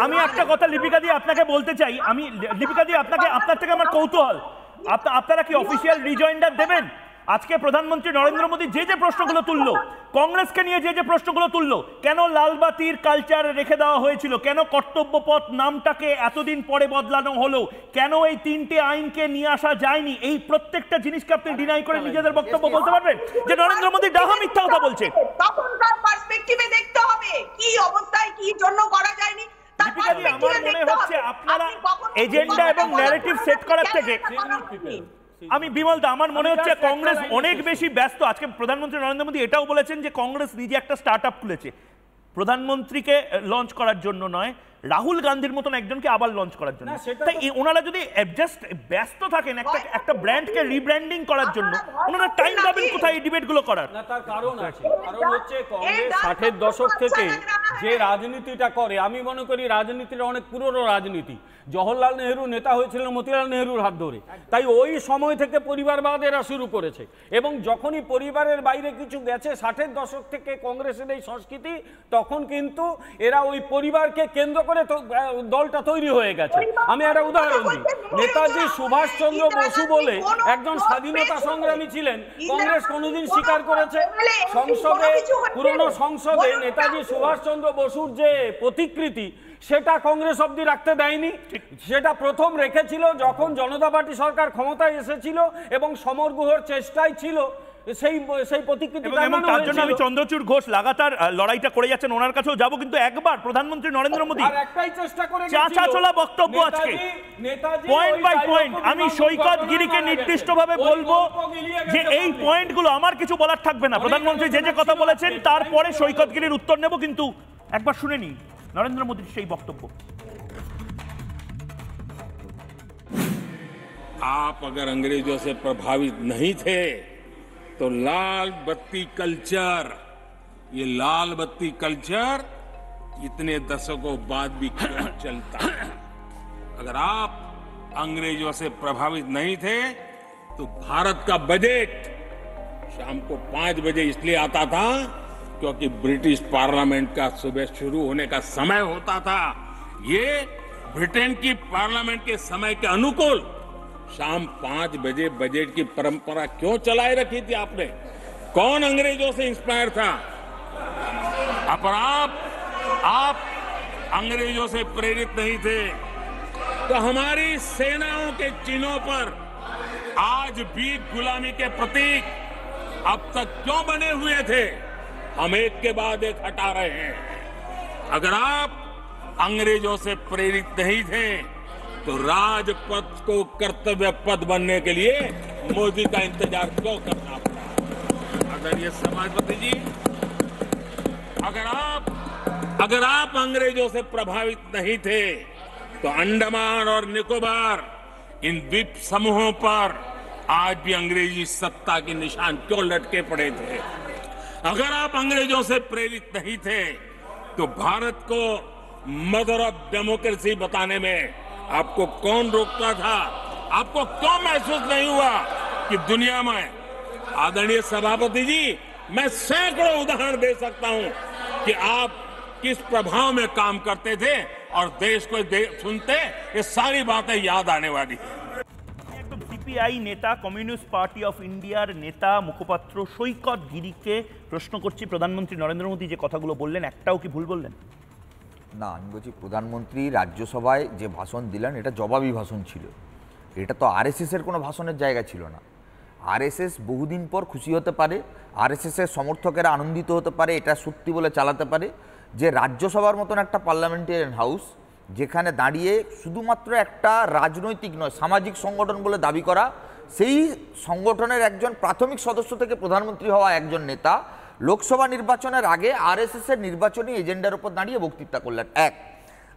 আমি একটা কথা লিপিকা দিয়ে আপনাকে বলতে চাই, আমি লিপিকা দিয়ে আপনার থেকে আমার কৌতূহল, আপনারা কি অফিসিয়াল রিজয়েন্ডার দেবেন? আজকে প্রধানমন্ত্রী নরেন্দ্র মোদী যে যে প্রশ্নগুলো তুললো, কংগ্রেসকে নিয়ে যে যে প্রশ্নগুলো তুললো, কেন লালবাতির কালচার রেখে দেওয়া হয়েছিল, কেন কর্তব্যপথ নামটাকে এতদিন পরে বদলানো হলো, কেন এই 3টে আইনকে নিয়ে আসা যায়নি, এই প্রত্যেকটা জিনিসকে আপনি ডিনাই করে নিজেদের বক্তব্য বলতে পারবেন যে নরেন্দ্র মোদী ডাহা মিথ্যা কথা বলছে? তখনকার পার্সপেক্টিভে দেখতে হবে কি অবস্থায় কি জন্য করা যায়নি। আমার মনে হচ্ছে আপনারা এজেন্ডা এবং ন্যারেটিভ সেট করার থেকে, আমি বিমল দা, আমার মনে হচ্ছে কংগ্রেস অনেক বেশি ব্যস্ত। আজকে প্রধানমন্ত্রী নরেন্দ্র মোদী এটাও বলেছেন যে কংগ্রেস নিজে একটা স্টার্টআপ খুলেছে, প্রধানমন্ত্রীকে লঞ্চ করার জন্য নয়, রাহুল গান্ধীর মতন একজনকে আবার লঞ্চ করার জন্য। তাই ওনারা যদি জাস্ট ব্যস্ত থাকেন একটা ব্র্যান্ডকে রিব্র্যান্ডিং করার জন্য, ওনারা টাইম পাবেন কোথায় এই ডিবেটগুলো করার? না, তার কারণ আছে। কারণ হচ্ছে কংগ্রেস 60-এর দশক থেকে যে রাজনীতিটা করে, আমি মনে করি রাজনীতিটা অনেক পুরনো রাজনীতি। জওহরলাল নেহরু নেতা হয়েছিলেন মতিলাল নেহরুর হাত ধরে, তাই ওই সময় থেকে পরিবারবাদ এরা শুরু করেছে। এবং যখনই পরিবারের বাইরে কিছু গেছে 60-এর দশক থেকে কংগ্রেসের এই সংস্কৃতি, তখন কিন্তু এরা ওই পরিবারকে কেন্দ্র করে দলটা তৈরি হয়ে গেছে। আমি একটা উদাহরণ দিই, নেতাজি সুভাষচন্দ্র বসু বলে একজন স্বাধীনতা সংগ্রামী ছিলেন, কংগ্রেস কোনোদিন স্বীকার করেছে? সংসদে, পুরনো সংসদে নেতাজি সুভাষচন্দ্র বসুর যে প্রতিকৃতি, সেটা কংগ্রেস অবধি রাখতে দেয়নি। সেটা প্রথম রেখেছিল যখন জনতা পার্টি সরকার ক্ষমতায় এসেছিল এবং সমর গুহর চেষ্টাই ছিল সেই প্রতিকৃতি। তার জন্য আমি চন্দ্রচূড় ঘোষ লাগাতার লড়াইটা করে যাচ্ছেন, ওনার কাছেও যাবো, কিন্তু একবার প্রধানমন্ত্রী নরেন্দ্র মোদী একটাই চেষ্টা করে চাঁচাছোলা বক্তব্য আজকে পয়েন্ট বাই পয়েন্ট। আমি সৈকত গিরিকে নির্দিষ্টভাবে বলবো যে এই পয়েন্টগুলো আমার কিছু বলার থাকবে না, প্রধানমন্ত্রী যে যে কথা বলেছেন তারপরে সৈকত গিরির উত্তর নেব, কিন্তু একবার শুনে নিই নরেন্দ্র মোদীর সেই বক্তব্য। आप अगर अंग्रेजों से प्रभावित नहीं थे तो लाल बत्ती कल्चर, ये लाल बत्ती कल्चर इतने दशकों बाद भी क्यों चलता है? अगर आप अंग्रेजों से प्रभावित नहीं थे तो भारत का बजट शाम को 5 बजे इसलिए आता था क्योंकि ब्रिटिश पार्लियामेंट का सुबह शुरू होने का समय होता था। ये ब्रिटेन की पार्लियामेंट के समय के अनुकूल शाम 5 बजे बजट की परंपरा क्यों चलाए रखी थी आपने? कौन अंग्रेजों से इंस्पायर था? पर आप अंग्रेजों से प्रेरित नहीं थे तो हमारी सेनाओं के चिन्हों पर आज भी गुलामी के प्रतीक अब तक क्यों बने हुए थे? हम एक के बाद एक हटा रहे हैं। अगर आप अंग्रेजों से प्रेरित नहीं थे तो राजपथ को कर्तव्य पथ बनने के लिए मोदी का इंतजार क्यों करना पड़ा? आदरणीय समाजपति जी, अगर आप अंग्रेजों से प्रभावित नहीं थे तो अंडमान और निकोबार इन द्वीप समूहों पर आज भी अंग्रेजी सत्ता के निशान क्यों लटके पड़े थे? अगर आप अंग्रेजों से प्रेरित नहीं थे तो भारत को मदर ऑफ डेमोक्रेसी बताने में आपको कौन रोकता था? आपको क्यों महसूस नहीं हुआ कि दुनिया में, आदरणीय सभापति जी, मैं सैकड़ों उदाहरण दे सकता हूं कि आप किस प्रभाव में काम करते थे और देश को सुनते ये सारी बातें याद आने वाली है। সিপিআই নেতা, কমিউনিস্ট পার্টি অফ ইন্ডিয়ার নেতা, মুখপাত্র সৈকত গিরিকে প্রশ্ন করছি, প্রধানমন্ত্রী নরেন্দ্র মোদী যে কথাগুলো বললেন একটাও কি ভুল বললেন? না, আমি বলছি প্রধানমন্ত্রী রাজ্যসভায় যে ভাষণ দিলেন এটা জবাবি ভাষণ ছিল, এটা তো আরএসএসের কোনো ভাষণের জায়গা ছিল না। আরএসএস বহুদিন পর খুশি হতে পারে, আরএসএসের সমর্থকেরা আনন্দিত হতে পারে, এটা সত্যি বলে চালাতে পারে যে রাজ্যসভার মতন একটা পার্লামেন্টারিয়ান হাউস, যেখানে দাঁড়িয়ে শুধুমাত্র একটা রাজনৈতিক নয় সামাজিক সংগঠন বলে দাবি করা সেই সংগঠনের একজন প্রাথমিক সদস্য থেকে প্রধানমন্ত্রী হওয়া একজন নেতা লোকসভা নির্বাচনের আগে আরএসএস এর নির্বাচনী এজেন্ডার উপর দাঁড়িয়ে বক্তৃতা করলেন। এক,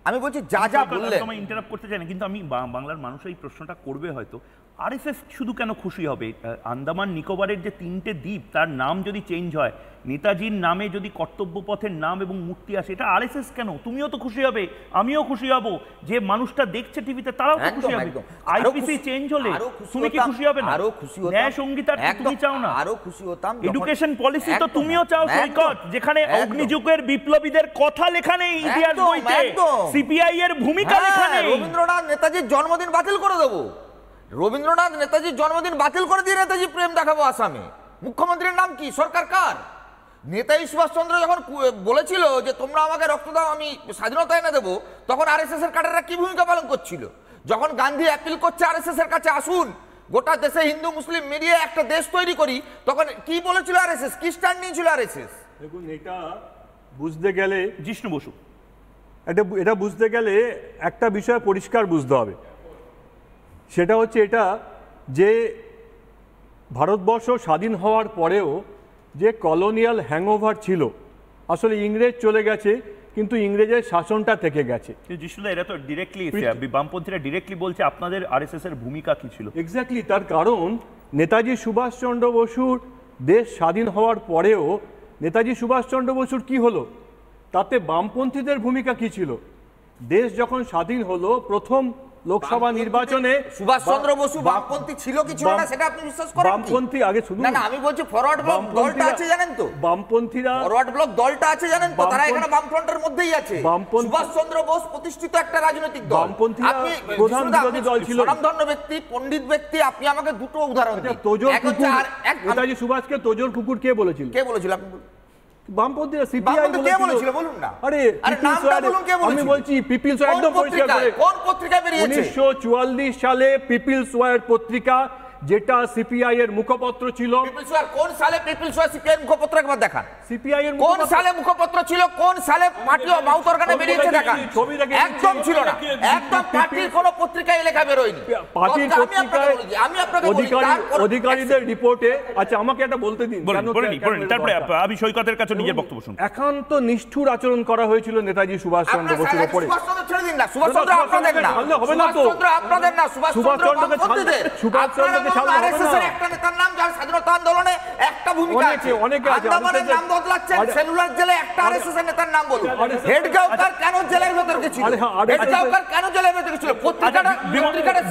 আমি বলছি যা যা বললেন, আমি ইন্টারাপ্ট করতে চাই না, কিন্তু আমি বাংলার মানুষ এই প্রশ্নটা করবে হয়তো, আরএসএস শুধু কেন খুশি হবে? আন্দামান নিকোবরের যে 3টে দ্বীপ, তার নাম যদি চেঞ্জ হয়, নেতাজির নামে যদি কর্তব্য পথের নাম এবং মূর্তি আসে, এটা আরএসএস কেন? তুমিও তো খুশি হবে, আমিও খুশি হব, যে মানুষটা দেখছে টিভিতে তারাও তো খুশি হবে। আইপিসি চেঞ্জ হলে তুমি কি খুশি হবে না? আরো খুশি হতাম। ন্যায় সংগীতার তুমি চাও না? আরো খুশি হতাম। এডুকেশন পলিসি তো তুমিও চাও সৈকত, যেখানে অগ্নিযুগের বিপ্লবীদের কথা লেখা নেই ইতিহাস বইতে, সিপিআই এর ভূমিকা লেখা নেই। রবীন্দ্রনাথ নেতাজির জন্মদিন বাতিল করে দেবো, রবীন্দ্রনাথ নেতাজির জন্মদিন বাতিল করে দিয়ে নেতাজি প্রেম দেখাবো আসামে। মুখ্যমন্ত্রীর নাম কি? সরকার কার? নেতাজি সুভাষচন্দ্র যখন বলেছিল যে তোমরা আমাকে রক্ত দাও আমি স্বাধীনতা এনে দেবো, তখন আরএসএস এর কাডাররা কি ভূমিকা পালন করছিল? যখন গান্ধী অ্যাপিল করছে আরএসএস এর কাছে আসুন, গোটা দেশে হিন্দু মুসলিম মিলিয়ে একটা দেশ তৈরি করি, তখন কি বলেছিল আরএসএস? কি স্ট্যান্ড নিয়েছিল আরএসএস? দেখুন, এটা বুঝতে গেলে জিষ্ণু বসু, এটা বুঝতে গেলে একটা বিষয় পরিষ্কার বুঝতে হবে, সেটা হচ্ছে এটা যে ভারতবর্ষ স্বাধীন হওয়ার পরেও যে কলোনিয়াল হ্যাংওভার ছিল, আসলে ইংরেজ চলে গেছে কিন্তু ইংরেজের শাসনটা থেকে গেছে। জিষ্ণুদা, এরা তো ডিরেক্টলি বামপন্থীরা ডিরেক্টলি বলছে আপনাদের আরএসএস এর ভূমিকা কি ছিল? এক্স্যাক্টলি, তার কারণ নেতাজি সুভাষচন্দ্র বসুর দেশ স্বাধীন হওয়ার পরেও নেতাজি সুভাষচন্দ্র বসুর কি হলো, তাতে বামপন্থীদের ভূমিকা কি ছিল? দেশ যখন স্বাধীন হলো প্রথম লোকসভা নির্বাচনে সুভাষচন্দ্র বসু বামপন্থী ছিল কি ছিল না সেটা আপনি বিশ্বাস করেন? বামপন্থী আগে শুনুন না, আমি বলছি ফরওয়ার্ড ব্লক দলটা আছে জানেন তো? বামপন্থীরা ফরওয়ার্ড ব্লক দলটা আছে জানেন তো? তারা এখানে বামফ্রন্টের মধ্যেই আছে। সুভাষচন্দ্র বোস প্রতিষ্ঠিত একটা রাজনৈতিক দল, বামপন্থীরা প্রধান বিরোধী দল ছিল। স্বনামধন্য ব্যক্তি, পণ্ডিত ব্যক্তি, আপনি আমাকে দুটো উদাহরণ দিন। তোজর কুকুর, নেতাজি সুভাষকে তোজর কুকুর কে বলেছিল? কে বলেছিল আপনি বলুন? বামপন্থীরা সিপিআই বলেছিল। বলুন না। আরে আমি বলছি পিপলস ওয়ার, একদম পরিষ্কার করে কোন পত্রিকায় বেরিয়েছে? 1944 সালে পিপলস ওয়ার পত্রিকা, যেটা সিপিআই এর মুখপত্র ছিল। পিপলস ওয়ার কোন সালে? পিপলস ওয়ার সিপিআই এর মুখপত্র একবার দেখান। সিপিআই এর কোন সালে মুখপত্র ছিল? কোন সালে পার্টি মাউথ অর্গানে বেরিয়েছে দেখান। একদম ছিল না, একদম পার্টির কোন পত্রিকায় লেখা বের হয়নি। পার্টির পত্রিকায় আমি আপনাকে অধিকারীদের রিপোর্টে। আচ্ছা, আমাকে এটা বলতে দিন, তারপরে আমি সৈকতের কাছে নিজের বক্তব্য শুনুন। একান্ত নিষ্ঠুর আচরণ করা হয়েছিল নেতাজি সুভাষচন্দ্র বসুর উপরে। সুভাষচন্দ্র ছেড়ে দিন না, সুভাষচন্দ্র আপনাদের না, হবে না তো? সুভাষচন্দ্র আপনাদের না, সুভাষচন্দ্রকে ছাড়তে সুভাষচন্দ্রকে আরএসএসের একটা নেতার নাম যার স্বাধীনতা আন্দোলনে একটা ভূমিকা আছে, অনেকে আছে। আন্দামানের নাম বদলাচ্ছেন, সেলুলার জেলে একটা আরএসএস এর নেতার নাম বলুন। হেডগাঁওকার কেন জেলের ভেতর গেছিল? হেডগাঁওকার কেন জেলের ভেতর গেছিল? পত্রিকাটা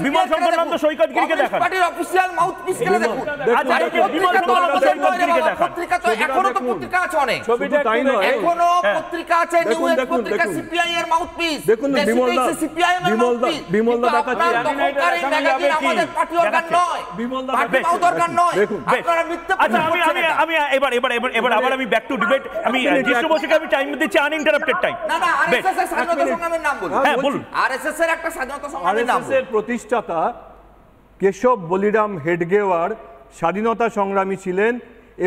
বিমল সম্পর্কান্ত সৈকতগিরিকে দেখান, পার্টির অফিশিয়াল মাউথপিস কে দেখুন। আচ্ছা, বিমল সম্পর্কান্ত সৈকতগিরিকে দেখান। পত্রিকা তো এখনো তো পত্রিকা আছে অনেক, ছবিটা তাই নয়, এখনো পত্রিকা আছে। নিউ এজ পত্রিকা সিপিআই এর মাউথপিস। দেখুন বিমলদা, বিমলদা দেখাচ্ছে আমাদের পার্টি অর্গান নয়, পার্টি অর্গান নয়। আপনারা মিথ্যা। আচ্ছা, আমি এবার আবার আমি ব্যাক টু ডিবেট। আমি জিষ্ণু বসুকে আমি টাইম দিচ্ছি, আনইন্টারাপ্টেড টাইম। না না, আরএসএস এর স্বাধীনতা সংগ্রামের নাম বলুন। হ্যাঁ বলুন। আরএসএস এর একটা স্বাধীনতা সংগ্রামের নাম। আরএসএস এর প্রতিষ্ঠাতা কেশব বলিরাম হেডগেওয়ার স্বাধীনতা সংগ্রামী ছিলেন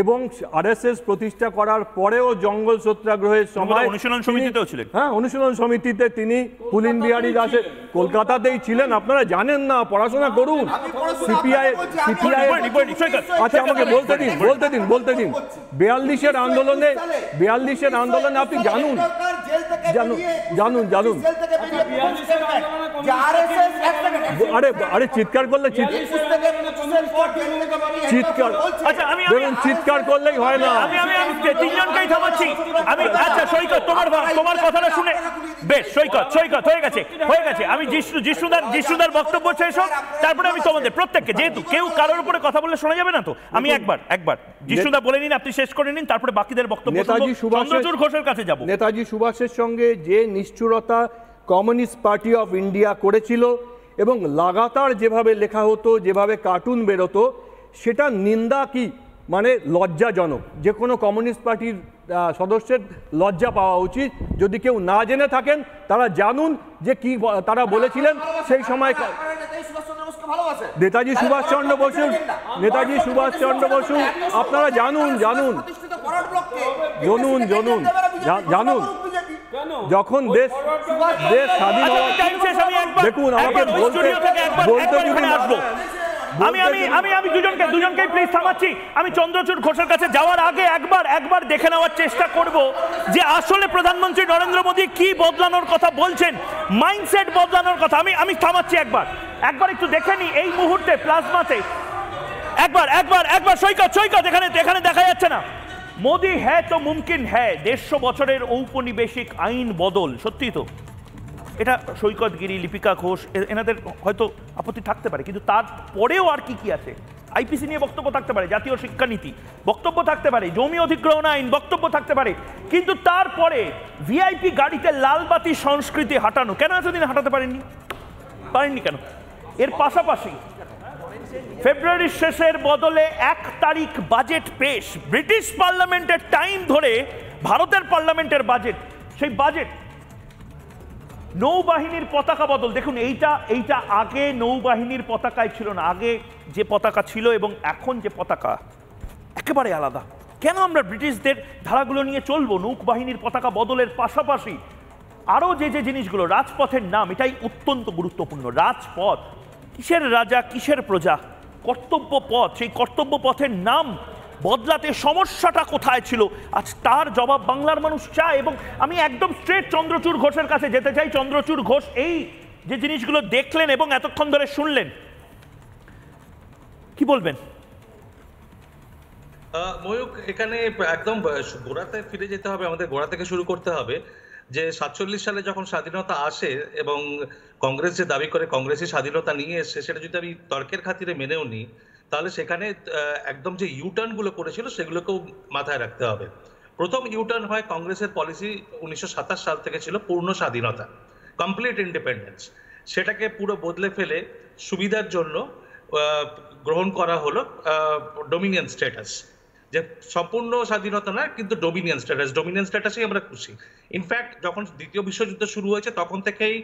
এবং আরএসএস প্রতিষ্ঠা করার পরেও জঙ্গল সত্যাগ্রহের সময় অনুশীলন সমিতিতেও ছিলেন। হ্যাঁ, অনুশীলন সমিতিতে তিনি পুলিন বিহারী দাসের কলকাতাতেই ছিলেন। আপনারা জানেন না, পড়াশোনা করুন। সিপিআই আচ্ছা, আমাকে বলতে দিন 42-এর আন্দোলনে আপনি জানুন। আরে চিৎকার করলে চিৎকার করলেই হয় না। আমি তিনজনকেই থামাচ্ছি। আচ্ছা সৈকত, তোমার কথাটা শুনে বেশ, সৈকত হয়ে গেছে। আমি জিষ্ণুদার বক্তব্য শেষ হোক, তারপরে আমি তোমাদের প্রত্যেককে, যেহেতু কেউ কারোর উপরে কথা বললে শোনা যাবে না, তো আমি একবার জিষ্ণুদা বলে নিন, আপনি শেষ করে নিন, তারপরে বাকিদের বক্তব্য চন্দ্রচূড় ঘোষের কাছে যাব। নেতাজি সুভাষের সঙ্গে যে নিষ্ঠুরতা কমিউনিস্ট পার্টি অফ ইন্ডিয়া করেছিল এবং লাগাতার যেভাবে লেখা হতো, যেভাবে কার্টুন বেরোতো, সেটা নিন্দা কি মানে লজ্জাজনক। যে কোনো কমিউনিস্ট পার্টির সদস্যের লজ্জা পাওয়া উচিত। যদি কেউ না জেনে থাকেন তারা জানুন যে কি তারা বলেছিলেন সেই সময়। নেতাজি সুভাষচন্দ্র বসু আপনারা জানুন যখন দেশ স্বাধীন হওয়া, দেখুন আমাকে বলতে আমি আমি আমি আমি দুজনকে প্লিজ থামাচ্ছি। আমি চন্দ্রচূড় ঘোষের কাছে যাওয়ার আগে একবার দেখে নেওয়ার চেষ্টা করব যে আসলে প্রধানমন্ত্রী নরেন্দ্র মোদী কি বদলানোর কথা বলছেন, মাইন্ডসেট বদলানোর কথা। আমি থামাচ্ছি একবার একটু দেখে নি এই মুহূর্তে প্লাজমাতে। একবার সৈকত এখানে দেখা যাচ্ছে না। মোদী হ্যাঁ তো মুমকিন হ্যাঁ, 150 বছরের ঔপনিবেশিক আইন বদল, সত্যি তো এটা সৈকত গিরি, লিপিকা ঘোষ এনাদের হয়তো আপত্তি থাকতে পারে, কিন্তু তারপরেও আর কি আছে? আইপিসি নিয়ে বক্তব্য থাকতে পারে, জাতীয় শিক্ষানীতি বক্তব্য থাকতে পারে, জমি অধিগ্রহণ আইন বক্তব্য থাকতে পারে, কিন্তু তারপরে ভিআইপি গাড়িতে লালবাতি সংস্কৃতি হাঁটানো কেন এতদিন হাঁটাতে পারেননি কেন? এর পাশাপাশি ফেব্রুয়ারির শেষের বদলে 1 তারিখ বাজেট পেশ, ব্রিটিশ পার্লামেন্টের টাইম ধরে ভারতের পার্লামেন্টের বাজেট, সেই বাজেট নৌবাহিনীর পতাকা বদল। দেখুন এইটা আগে নৌবাহিনীর পতাকায় ছিল না, আগে যে পতাকা ছিল এবং এখন যে পতাকা একেবারে আলাদা। কেন আমরা ব্রিটিশদের ধারাগুলো নিয়ে চলবো? নৌবাহিনীর পতাকা বদলের পাশাপাশি আরও যে জিনিসগুলো, রাজপথের নাম, এটাই অত্যন্ত গুরুত্বপূর্ণ। রাজপথ কিসের রাজা কিসের প্রজা, কর্তব্য পথ, সেই কর্তব্য পথের নাম বদলাতে সমস্যাটা কোথায় ছিল, আজ তার জবাব বাংলার মানুষ চায়। এবং আমি একদম স্ট্রেট চন্দ্রচূড় ঘোষের কাছে যেতে চাই। চন্দ্রচূড় ঘোষ এই যে জিনিসগুলো দেখলেন এবং এতক্ষণ ধরে শুনলেন, কি বলবেন? ময়ূক, এখানে একদম গোড়াতে ফিরে যেতে হবে, আমাদের গোড়া থেকে শুরু করতে হবে। যে 47 সালে যখন স্বাধীনতা আসে এবং কংগ্রেস যে দাবি করে কংগ্রেসই স্বাধীনতা নিয়ে এসছে, সেটা যদি আমি তর্কের খাতিরে মেনেও নিই, তাহলে সেখানে একদম যে ইউটার্ন গুলো করেছিল সেগুলোকেও মাথায় রাখতে হবে। প্রথম ইউটার্ন হয় কংগ্রেসের পলিসি 1927 সাল থেকে ছিল পূর্ণ স্বাধীনতা, কমপ্লিট ইন্ডিপেন্ডেন্স। সেটাকে পুরো বদলে ফেলে সুবিধার জন্য গ্রহণ করা হলো ডোমিনিয়ন স্ট্যাটাস, যে সম্পূর্ণ স্বাধীনতা না কিন্তু ডোমিনিয়ন স্ট্যাটাসেই আমরা খুশি। ইনফ্যাক্ট যখন দ্বিতীয় বিশ্বযুদ্ধ শুরু হয়েছে তখন থেকেই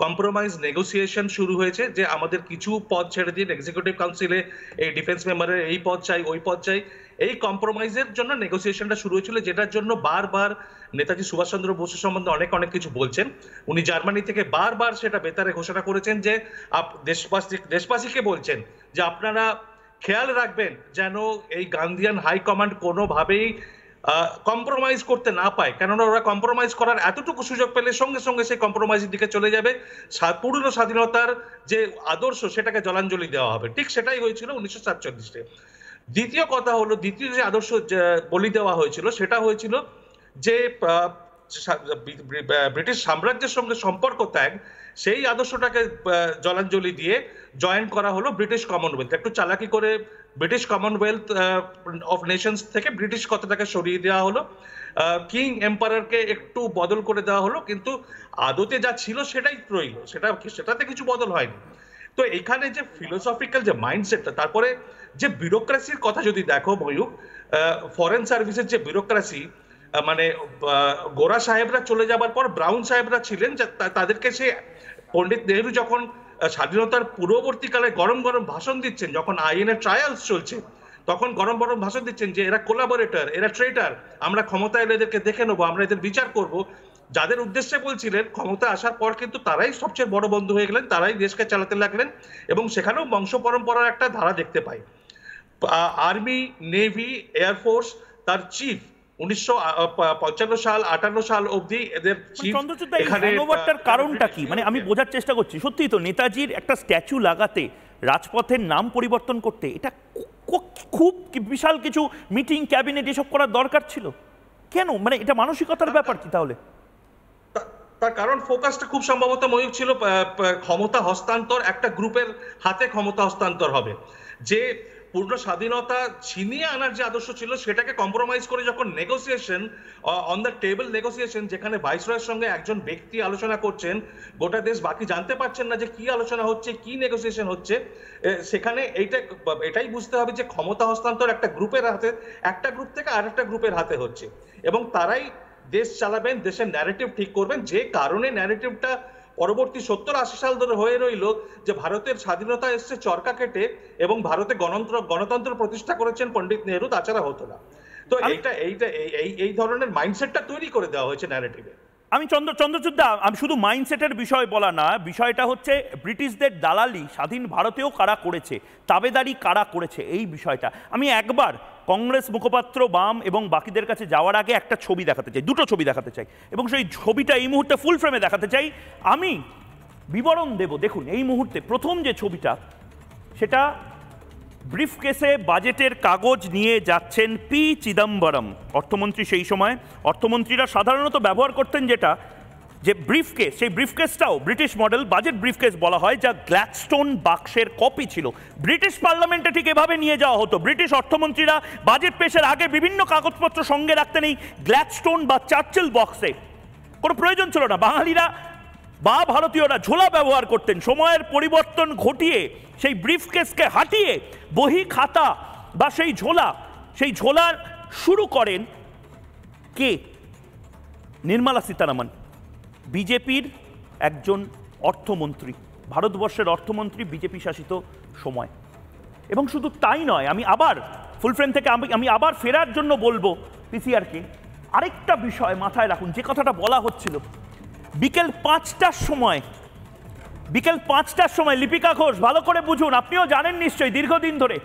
কম্প্রোমাইজ নেগোসিয়েশন শুরু হয়েছে, যে আমাদের কিছু পদ ছেড়ে দিন, এক্সিকিউটিভ কাউন্সিলে এই ডিফেন্স মেম্বারের এই পদ চাই ওই পদ চাই। এই কম্প্রোমাইজের জন্য নেগোসিয়েশনটা শুরু হয়েছিল, যেটার জন্য বারবার নেতাজি সুভাষচন্দ্র বসু সম্বন্ধে অনেক কিছু বলছেন। উনি জার্মানি থেকে বারবার সেটা বেতারে ঘোষণা করেছেন যে দেশবাসীকে বলছেন যে আপনারা খেয়াল রাখবেন যেন এই গান্ধিয়ান হাইকমান্ড কোনোভাবেই কম্প্রোমাইজ করতে না পায়, কেননা ওরা কম্প্রোমাইজ করার এতটুকু সুযোগ পেলে সঙ্গে সঙ্গে সেই কম্প্রোমাইজের দিকে চলে যাবে, পূর্ণ স্বাধীনতার যে আদর্শ সেটাকে জলাঞ্জলি দেওয়া হবে। ঠিক সেটাই হয়েছিল 1947-এ। দ্বিতীয় কথা হলো, দ্বিতীয় যে আদর্শ বলি দেওয়া হয়েছিল সেটা হয়েছিল যে ব্রিটিশ সাম্রাজ্যের সঙ্গে সম্পর্ক ত্যাগ, সেই আদর্শটাকে জলাঞ্জলি দিয়ে জয়েন করা হলো ব্রিটিশ কমনওয়েলথ। একটু চালাকি করে ব্রিটিশ কমনওয়েলথ অফ নেশনস থেকে ব্রিটিশ কথাটাকে সরিয়ে দেওয়া হলো, কিং এম্পায়ারকে একটু বদল করে দেওয়া হলো, কিন্তু আদতে যা ছিল সেটাই রইল, সেটাতে কিছু বদল হয়নি। তো এখানে যে ফিলোসফিক্যাল যে মাইন্ডসেটটা, তারপরে যে ব্যুরোক্রেসির কথা যদি দেখো ময়ূক, ফরেন সার্ভিসের যে ব্যুরোক্রেসি, মানে গোরা সাহেবরা চলে যাবার পর ব্রাউন সাহেবরা ছিলেন, তাদেরকে সে পণ্ডিত নেহরু যখন স্বাধীনতার পূর্ববর্তীকালে গরম ভাষণ দিচ্ছেন, যখন আইএনএ ট্রায়ালস চলছে, তখন গরম ভাষণ দিচ্ছেন যে এরা কোলাবোরেটর, এরা ট্রেটার, আমরা ক্ষমতা এলে এদেরকে দেখে নেবো, আমরা এদের বিচার করব। যাদের উদ্দেশ্যে বলছিলেন, ক্ষমতা আসার পর কিন্তু তারাই সবচেয়ে বড় বন্ধু হয়ে গেলেন, তারাই দেশকে চালাতে লাগলেন, এবং সেখানেও বংশ পরম্পরার একটা ধারা দেখতে পাই। আর্মি, নেভি, এয়ারফোর্স, তার চিফ 1955 সাল 58 সাল অবধি এদের হ্যাংওভারটার কারণটা কি? মানে আমি বোঝার চেষ্টা করছি, সত্যিই তো নেতাজির একটা স্ট্যাচু লাগাতে, রাজপথের নাম পরিবর্তন করতে, এটা খুব বিশাল কিছু মিটিং, ক্যাবিনেট এসব করার দরকার ছিল কেন? মানে এটা মানসিকতার ব্যাপার কি তাহলে? তার কারণ ফোকাসটা খুব সম্ভবত ময়ূক ছিল ক্ষমতা হস্তান্তর, একটা গ্রুপের হাতে ক্ষমতা হস্তান্তর হবে, যে পূর্ণ স্বাধীনতা ছিনিয়ে আনার যে আদর্শ ছিল সেটাকে কম্প্রোমাইজ করে যখন negotiation on the table negotiation, যেখানে ভাইসরয়ের সঙ্গে একজন ব্যক্তি আলোচনা করছেন, গোটা দেশ বাকি জানতে পারছেন না যে কি আলোচনা হচ্ছে, কি নেগোসিয়েশন হচ্ছে, সেখানে এটাই বুঝতে হবে যে ক্ষমতা হস্তান্তর একটা গ্রুপের হাতে, একটা গ্রুপ থেকে আরেকটা গ্রুপের হাতে হচ্ছে, এবং তারাই দেশ চালাবেন, দেশের ন্যারেটিভ ঠিক করবেন। যে কারণে ন্যারেটিভটা পরবর্তী 70-80 সাল ধরে হয়ে রইল যে ভারতের স্বাধীনতা এসছে চরকা কেটে, এবং ভারতে গণতন্ত্র প্রতিষ্ঠা করেছেন পণ্ডিত নেহরু, তাছাড়া হতো না। তো এই ধরনের মাইন্ডসেটটা তৈরি করে দেওয়া হয়েছে ন্যারেটিভে। আমি চন্দ্রচূড়দা, আমি শুধু মাইন্ডসেটের বিষয় বলা না, বিষয়টা হচ্ছে ব্রিটিশদের দালালি স্বাধীন ভারতেও কারা করেছে, তাবেদারি কারা করেছে, এই বিষয়টা আমি একবার কংগ্রেস মুখপাত্র বাম এবং বাকিদের কাছে যাওয়ার আগে একটা ছবি দেখাতে চাই, দুটো ছবি দেখাতে চাই, এবং সেই ছবিটা এই মুহূর্তে ফুল ফ্রেমে দেখাতে চাই। আমি বিবরণ দেব। দেখুন এই মুহূর্তে প্রথম যে ছবিটা, সেটা ব্রিফকেসে বাজেটের কাগজ নিয়ে যাচ্ছেন পি চিদম্বরম, অর্থমন্ত্রী। সেই সময় অর্থমন্ত্রীরা সাধারণত ব্যবহার করতেন যেটা, যে ব্রিফকেস, সেই ব্রিফকেসটাও ব্রিটিশ মডেল বাজেট ব্রিফকেস বলা হয়, যা গ্ল্যাডস্টোন বাক্সের কপি ছিল। ব্রিটিশ পার্লামেন্টে ঠিক এভাবে নিয়ে যাওয়া হতো। ব্রিটিশ অর্থমন্ত্রীরা বাজেট পেশের আগে বিভিন্ন কাগজপত্র সঙ্গে রাখতেন এই গ্ল্যাডস্টোন বা চার্চিল বক্সে। কোনো প্রয়োজন ছিল না। বাঙালিরা বা ভারতীয়রা ঝোলা ব্যবহার করতেন। সময়ের পরিবর্তন ঘটিয়ে সেই ব্রিফকেসকে হাঁটিয়ে বহি খাতা বা সেই ঝোলার শুরু করেন কে? নির্মলা সীতারামন, বিজেপির একজন অর্থমন্ত্রী, ভারতবর্ষের অর্থমন্ত্রী বিজেপি শাসিত সময়। এবং শুধু তাই নয়, আমি আবার ফুল ফ্রেম থেকে আমি আবার ফেরার জন্য বলবো পিসিআরকে, আরেকটা বিষয় মাথায় রাখুন, যে কথাটা বলা হচ্ছিল বিকেল 5টার সময় লিপিকা ঘোষ, ভালো করে বুঝুন, আপনিও জানেন নিশ্চয়ই দীর্ঘদিন ধরে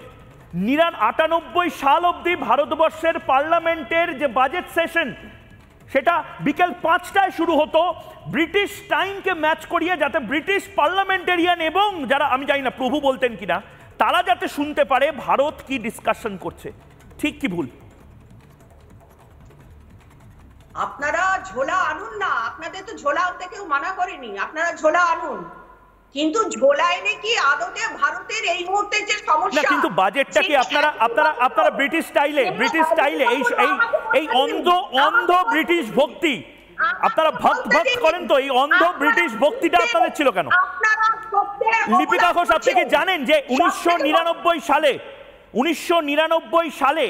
98 সাল অবধি ভারতবর্ষের পার্লামেন্টের যে বাজেট সেশন, সেটা বিকেল 5টায় শুরু হতো ব্রিটিশ টাইমকে ম্যাচ করিয়ে, যাতে ব্রিটিশ পার্লামেন্টেরিয়ান এবং যারা, আমি জানি না প্রভু বলতেন কিনা, তারা যাতে শুনতে পারে ভারত কি ডিসকাশন করছে। ঠিক কি ভুল? আপনারা ঝোলা আনুন না, আপনাদের তো ঝোলা আনতে কেউ মানা করেনি, আপনারা ঝোলা আনুন, কিন্তু ঝোলা এনে কি আদতে ভারতের এই মুহূর্তে যে সমস্যা, কিন্তু বাজেটটাকে আপনারা ব্রিটিশ স্টাইলে এই অন্ধ ব্রিটিশ ভক্তি, আপনারা ভক্ত করেন তো, এই অন্ধ ব্রিটিশ ভক্তিটা আপনাদের ছিল কেন? লিপিকা ঘোষ, আপনি কি জানেন যে 1999 সালে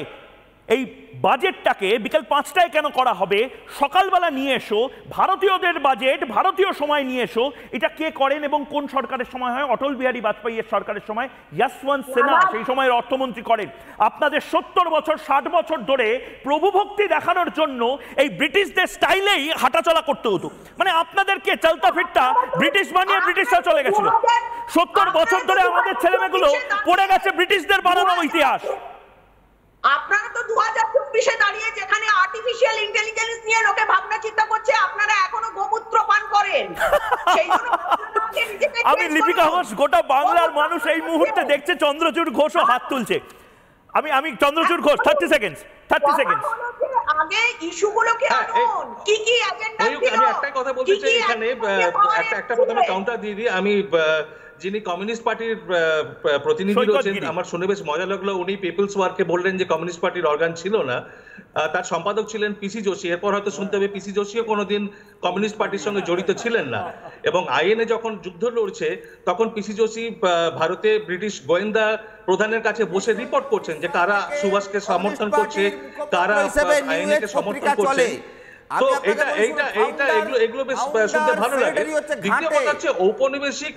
এই বাজেটটাকে বিকেল 5টায় কেন করা হবে? সকালবেলা নিয়ে এসো, ভারতীয়দের বাজেট, ভারতীয় সময় নিয়ে এসো। এটা কে করেন এবং কোন সরকারের সময় হয়? অটল বিহারী বাজপেয়ীর সরকারের সময় যশবন্ত সিনহা সেই সময়ের অর্থমন্ত্রী করেন। আপনাদের 70 বছর 60 বছর ধরে প্রভুভক্তি দেখানোর জন্য এই ব্রিটিশদের স্টাইলেই হাঁটাচলা করতে হতো। মানে আপনাদেরকে চলতা ফিরতা ব্রিটিশ বানিয়ে ব্রিটিশরা চলে গেছিল। 70 বছর ধরে আমাদের ছেলেমেয়েগুলো পড়ে গেছে ব্রিটিশদের বানানো ইতিহাস। আপনারা তো 2024-এ দাঁড়িয়ে যেখানে আর্টিফিশিয়াল ইন্টেলিজেন্স নিয়ে লোকে ভাবনা চিন্তা করছে, আপনারা এখনো গোমূত্র পান করেন। আমি লিপিকা ঘোষ, গোটা বাংলার মানুষ এই মুহূর্তে দেখছে চন্দ্রচূড় ঘোষও হাত তুলছে। আমি চন্দ্রচূড় ঘোষ, 30 সেকেন্ড। আগে ইস্যুগুলোকে আনুন, কি কি এজেন্ডা ছিল। আমি একটা কথা বলতে চাই এখানে, একটা প্রথমে কাউন্টার দিয়ে দিই। আমি যিনি কমিউনিস্ট পার্টির প্রতিনিধি রয়েছেন, আমার শুনে বেশ মজা লাগলো, উনি পিপলস ওয়ার্কে বললেন যে কমিউনিস্ট পার্টির অর্গান ছিল না, তার সম্পাদক ছিলেন পিসি যোশী। এরপর হয়তো শুনতে হবে পিসি যোশীও কোনোদিন কমিউনিস্ট পার্টির সঙ্গে জড়িত ছিলেন না। এবং আইএনএ যখন যুদ্ধ লড়ছে, তখন পিসি যোশী ভারতে ব্রিটিশ গোয়েন্দা প্রধানের কাছে বসে রিপোর্ট করছেন যে কারা সুভাষকে সমর্থন করছে, কারা আইএনএ কে সমর্থন করছে। তো এগুলো বেশ শুনতে ভালো লাগে। দ্বিতীয় কথা হচ্ছে ঔপনিবেশিক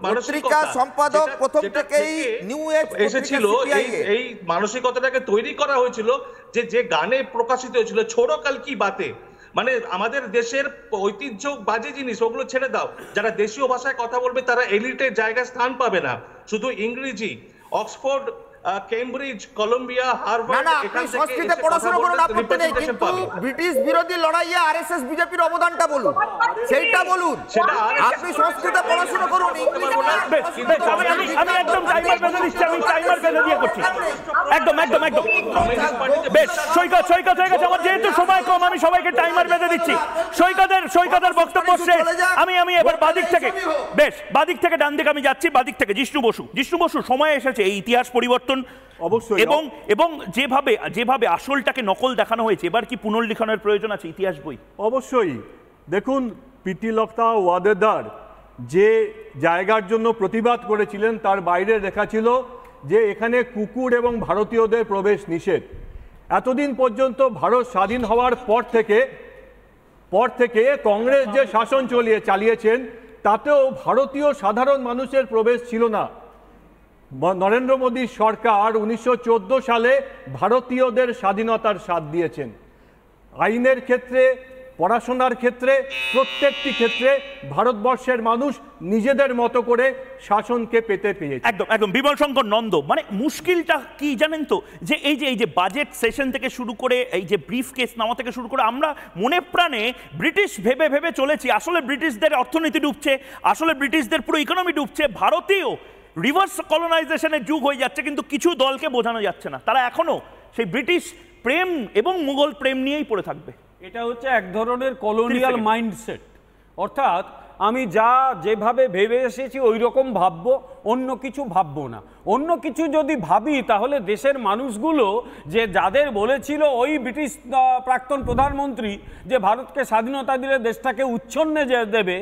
মানসিকতা সম্পাদক প্রথম থেকেই নিউ এজ এসেছিল, এই মানসিকতাটাকে তৈরি করা হয়েছিল যে গানে প্রকাশিত হয়েছিল ছোড়ো কাল কি বাতে, মানে আমাদের দেশের ঐতিহ্যবাহী জিনিস ওগুলো ছেড়ে দাও, যারা দেশীয় ভাষায় কথা বলবে তারা এলিটের জায়গায় স্থান পাবে না, শুধু ইংরেজি, অক্সফোর্ড, কেমব্রিজ, কলম্বিয়া, হার্ভার্ড, এখান থেকে সংস্কৃতে পড়াশোনা করুন, আপত্তি নেই, কিন্তু ব্রিটিশ বিরোধী লড়াইয়ে আরএসএস বিজেপির অবদানটা বলুন, সেইটা বলুন। আপনি সংস্কৃতে পড়াশোনা করুন, আমি একদম টাইমার বেঁধে দিচ্ছি, আমি টাইমার বেঁধে দিয়ে করছি, একদম বেশ। সৈকত হয়ে গেছে আমার, যেহেতু সময় কম আমি সবাইকে টাইমার বেঁধে দিচ্ছি। সৈকতের বক্তব্য শেষ। আমি এবার বাদিক থেকে ডান দিকে আমি যাচ্ছি, বাদিক থেকে জিষ্ণু বসু। সময় এসেছে এই ইতিহাস পরিবর্তন অবশ্যই, এবং যেভাবে আসলটাকে নকল দেখানো হয়েছে, এবার কি পুনর্লিখনের প্রয়োজন আছে ইতিহাস বই? অবশ্যই। দেখুন, প্রীতিলতা ওয়াদেদার যে জায়গার জন্য প্রতিবাদ করেছিলেন তার বাইরে লেখা ছিল যে এখানে কুকুর এবং ভারতীয়দের প্রবেশ নিষেধ। এতদিন পর্যন্ত ভারত স্বাধীন হওয়ার পর থেকে কংগ্রেস যে শাসন চালিয়েছেন তাতেও ভারতীয় সাধারণ মানুষের প্রবেশ ছিল না। নরেন্দ্র মোদী সরকার 1914 সালে ভারতীয়দের স্বাধীনতার স্বাদ দিয়েছেন। আইনের ক্ষেত্রে পড়াশোনার ক্ষেত্রে, প্রত্যেকটি ক্ষেত্রে ভারতবর্ষের মানুষ নিজেদের মতো করে শাসনকে পেতে পেয়েছে। একদম একদম। বিমল শঙ্কর নন্দ, মানে মুশকিলটা কি জানেন তো, যে এই যে বাজেট সেশন থেকে শুরু করে এই যে ব্রিফ কেস নেওয়া থেকে শুরু করে আমরা মনে প্রাণে ব্রিটিশ ভেবে ভেবে চলেছি। আসলে ব্রিটিশদের অর্থনীতি ডুবছে, আসলে ব্রিটিশদের পুরো ইকোনমি ডুবছে, ভারতীয় রিভার্স কলোনাইজেশনের যুগ হয়ে যাচ্ছে, কিন্তু কিছু দলকে বোঝানো যাচ্ছে না, তারা এখনো সেই ব্রিটিশ প্রেম এবং মুঘল প্রেম নিয়েই পড়ে থাকবে। এটা হচ্ছে এক ধরনের কলোনিয়াল মাইন্ডসেট, অর্থাৎ আমি যেভাবে ভেবে এসেছি ওই রকম ভাববো, অন্য কিছু ভাববো না। অন্য কিছু যদি ভাবি তাহলে দেশের মানুষগুলো যে যাদের বলেছিল ওই ব্রিটিশ প্রাক্তন প্রধানমন্ত্রী যে ভারতকে স্বাধীনতা দিলে দেশটাকে উচ্ছন্নে দেবে,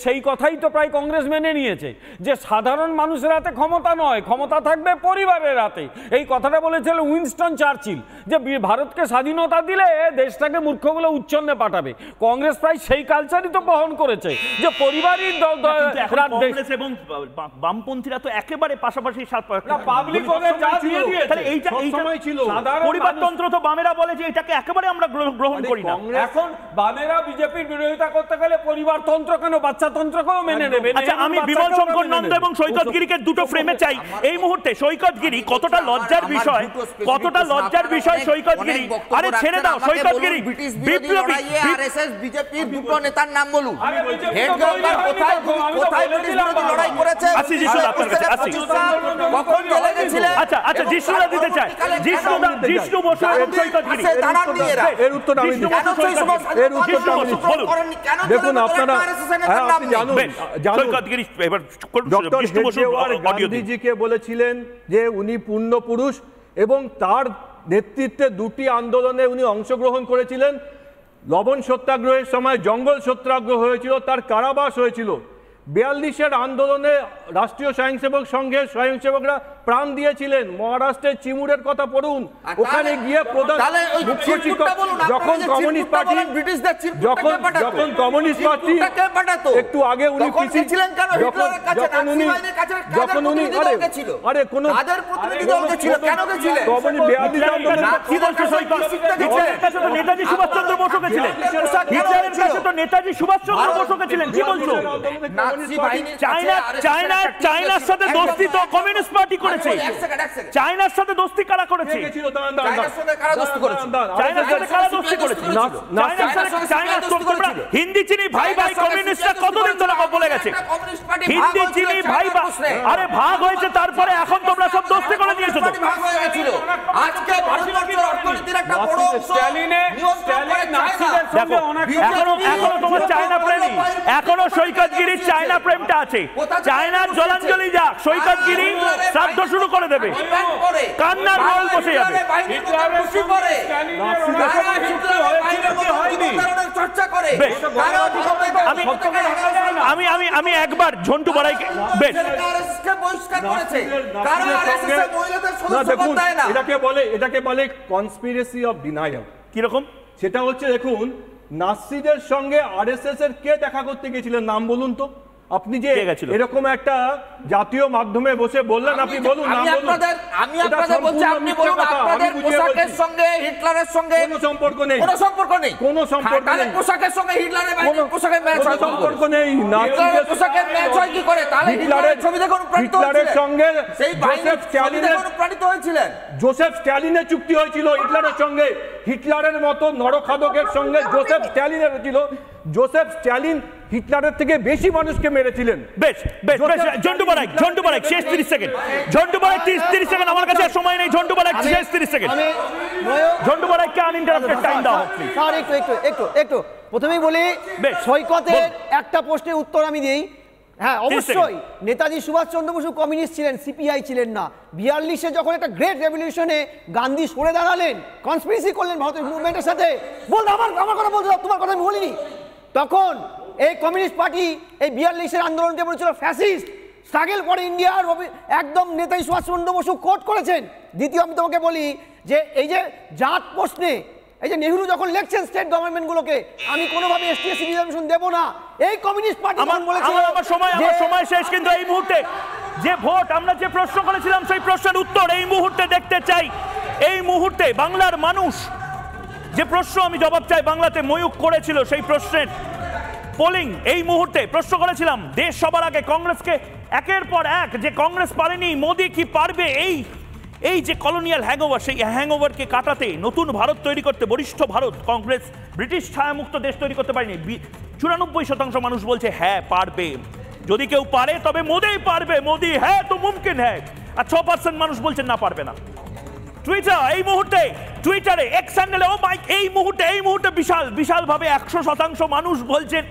সেই কথাই তো প্রায় কংগ্রেস মেনে নিয়েছে, যে সাধারণ মানুষের হাতে ক্ষমতা নয়, ক্ষমতা থাকবে পরিবারের হাতে। এই কথাটা বলেছিল উইনস্টন চার্চিল, যে ভারতকে স্বাধীনতা দিলে দেশটাকে মূর্খগুলো উচ্ছন্নে পাঠাবে। কংগ্রেস প্রায় সেই কালচারই তো বহন করেছে, যে পরিবারই এবং বামপন্থীরা তো একেবারে পাশাপাশি পরিবারতন্ত্র তো বামেরা বলে যে এটাকে একেবারে আমরা গ্রহণ করি না। এখন বামেরা বিজেপির বিরোধিতা করতে গেলে পরিবারতন্ত্র কেন, বাচ্চাতন্ত্রকেও মেনে নেবে। আচ্ছা, আমি বিমল শঙ্কর নন্দ এবং সৈকত গিরিকে দুটো ফ্রেমে চাই এই মুহূর্তে। সৈকত গিরি, কতটা লজ্জার বিষয়, কতটা লজ্জার বিষয় সৈকত গিরি। আরে ছেড়ে দাও সৈকত গিরি, বিপ্লবী আরএসএস বিজেপির দুটো নেতার নাম বলুন। হেড গভর্নর কোথায় কোথায় ব্রিটিশ বিরোধী লড়াই করেছে? আসি জিষ্ণু আপনার কাছে, আসি। কখন জেলে গেছিলেন? আচ্ছা আচ্ছা, জিষ্ণুদা দিতে চাই, জিষ্ণু বসু এবং সৈকত গিরি। এর উত্তর আমি দেখুন, আপনারা আপনি জানুন, সৈকত গিরি এবার ডক্টর হেডগেওয়ার গান্ধীজিকে বলেছিলেন যে উনি পূর্ণ পুরুষ এবং তার নেতৃত্বে দুটি আন্দোলনে উনি অংশগ্রহণ করেছিলেন। লবণ সত্যাগ্রহের সময় জঙ্গল সত্যাগ্রহ হয়েছিল, তার কারাবাস হয়েছিল। 42-এর আন্দোলনে রাষ্ট্রীয় স্বয়ংসেবক সংঘের স্বয়ংসেবকরা প্রাণ দিয়েছিলেন। মহারাষ্ট্রের চিমুরের কথা পড়ুন, ওখানে গিয়ে প্রধান মুখ্য শিক্ষক যখন কমিউনিস্ট পার্টি যখন কমিউনিস্ট পার্টি একটু আগে উনি যখন উনি আরে কোন নেতাজি সুভাষচন্দ্র বসু গেছিলেন, হিটলারের কাছে তো নেতাজি সুভাষচন্দ্র বসু গেছিলেন। কি বলছো? চায়নার সাথে দোস্তি তো কমিউনিস্ট পার্টি করেছে। চায়নার সাথে দোস্তি কারা করেছে? হিন্দি চিনি ভাই ভাই কমিউনিস্টরা কতদিন ধরে বলে গেছে হিন্দি চিনি ভাই ভাই। আরে ভাগ হয়েছে, তারপরে এখন তোমরা সব দোস্তি করে দিয়েছো তো। এখনো তোমার চায়না প্রেমী, এখনো সৈকত গিরির চায়না প্রেমটা আছে। চায়নার জলাঞ্জলি যাক, সৈকত গিরি শ্রাদ্ধ শুরু করে দেবে, কান্নার রোল বসে যাবে। আমি একবার ঝন্টু বড়াইকে বেশ এটাকে বলে কনস্পিরেসি অফ ডিনায়াল। কিরকম? সেটা হচ্ছে, দেখুন, নাৎসিদের সঙ্গে আরএসএস এর কে দেখা করতে গেছিলেন নাম বলুন তো। আপনি যে এরকম একটা জাতীয় মাধ্যমে বসে বললেন, আপনি বলুন নাম বলুন। আমি আপনাদের বলছি, আপনি বলুন আপনাদের পোশাকের সঙ্গে হিটলারের সঙ্গে কোনো সম্পর্ক নেই, কোনো সম্পর্ক নেই, কোনো সম্পর্ক নেই। পোশাকের সঙ্গে হিটলারের পোশাকের ম্যাচ হয়, সম্পর্ক নেই। নাৎসিদের পোশাকের ম্যাচ হয় কি করে? তাহলে হিটলারের ছবি দেখে অনুপ্রাণিত হয়েছিলেন, হিটলারের সঙ্গে সেই জোসেফ স্ট্যালিনের অনুপ্রাণিত হয়েছিলেন। জোসেফ স্ট্যালিনের চুক্তি হয়েছিল হিটলারের সঙ্গে। হিটলারের মতো নরখাদকের সঙ্গে জোসেফ স্ট্যালিনের হয়েছিল। জোসেফ স্ট্যালিন হিটলারের থেকে বেশি মানুষকে মেরেছিলেন। বেশ বেশ বেশ, ঝন্টু বড়াই শেষ 30 সেকেন্ড। ঝন্টু বড়াই 30 সেকেন্ড, আমার কাছে আর সময় নেই। ঝন্টু বড়াই শেষ 30 সেকেন্ড। ঝন্টু বড়াইকে আনইন্টারাপ্টেড টাইম দাও প্লিজ। স্যার একটু প্রথমেই বলি, সৈকতের একটা প্রশ্নের উত্তর আমি দিই। হ্যাঁ, অবশ্যই নেতাজি সুভাষচন্দ্র বসু কমিউনিস্ট ছিলেন, সিপিআই ছিলেন না। 42-এ যখন একটা গ্রেট রেভলিউশনে গান্ধী সরে দাঁড়ালেন, কনস্পিরেসি করলেন ভারতের মুভমেন্টের সাথে, বলতে আমার কথা বলতে তোমার কথা আমি বলিনি। তখন এই কমিউনিস্ট পার্টি এই 42-এর আন্দোলনকে বলেছিল ফ্যাসিস্ট। স্ট্রাগল ফর ইন্ডিয়ার একদম নেতাজি সুভাষচন্দ্র বসু কোট করেছেন। দ্বিতীয়, আমি তোমাকে বলি যে এই যে জাত প্রশ্নে এই যে নেহরু যখন লেখছেন স্টেট গভর্নমেন্টগুলোকে, আমি কোনোভাবে এসটি/এসসি রিজার্ভেশন দেব না, এই কমিউনিস্ট পার্টি বলেছিল। আমার সময় শেষ, কিন্তু এই মুহূর্তে যে ভোট, আমরা যে প্রশ্ন করেছিলাম সেই প্রশ্নের উত্তর এই মুহূর্তে দেখতে চাই। এই মুহূর্তে বাংলার মানুষ যে প্রশ্ন আমি জবাব চাই বাংলাতে ময়ূক করেছিল, সেই প্রশ্নের পোলিং এই মুহূর্তে প্রশ্ন করেছিলাম, দেশ সবার আগে কংগ্রেসকে একের পর এক যে কংগ্রেস পারেনি, মোদি কি পারবে এই যে কলোনিয়াল হ্যাংওভার, সেই হ্যাংওভারকে কাটাতে, নতুন ভারত তৈরি করতে, বরিষ্ঠ ভারত, কংগ্রেস ব্রিটিশ ছায়ামুক্ত দেশ তৈরি করতে পারেনি। 94% মানুষ বলছে হ্যাঁ পারবে, যদি কেউ পারে তবে মোদি পারবে, মোদি হ্যাঁ তো মুমকিন হ্যাঁ। আর 6% মানুষ বলছেন না, পারবে না। টুইটার এই মুহূর্তে, টুইটারে এক্স হ্যান্ডেলে এই মুহূর্তে বিশালভাবে 100% মানুষ বলছেন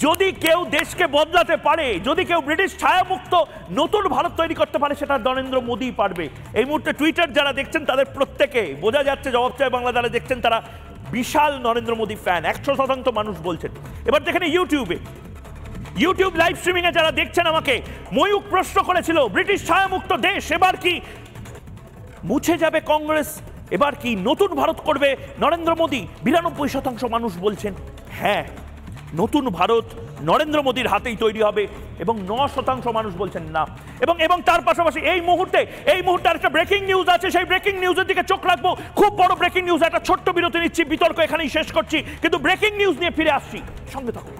যদি কেউ দেশকে বদলাতে পারে, যদি কেউ ব্রিটিশ ছায়ামুক্ত নতুন ভারত তৈরি করতে পারে, সেটা নরেন্দ্র মোদি পারবে। এই মুহূর্তে টুইটার যারা দেখছেন তাদের প্রত্যেকে বোঝা যাচ্ছে, জবাব চাই বাংলা যারা দেখছেন তারা বিশাল নরেন্দ্র মোদি ফ্যান, 100% মানুষ বলছেন। এবার দেখেন ইউটিউব লাইভ স্ট্রিমিং এ যারা দেখছেন আমাকে, ময়ূক প্রশ্ন করেছিল ব্রিটিশ ছায়ামুক্ত দেশ এবার কি মুছে যাবে কংগ্রেস, এবার কি নতুন ভারত করবে নরেন্দ্র মোদি? 92% মানুষ বলছেন হ্যাঁ, নতুন ভারত নরেন্দ্র মোদির হাতেই তৈরি হবে, এবং 9% মানুষ বলছেন না। এবং তার পাশাপাশি এই মুহূর্তে আরেকটা ব্রেকিং নিউজ আছে, সেই ব্রেকিং নিউজের দিকে চোখ রাখবো। খুব বড় ব্রেকিং নিউজ, একটা ছোট্ট বিরতি নিচ্ছি, বিতর্ক এখানেই শেষ করছি, কিন্তু ব্রেকিং নিউজ নিয়ে ফিরে আসছি, সঙ্গে থাকুন।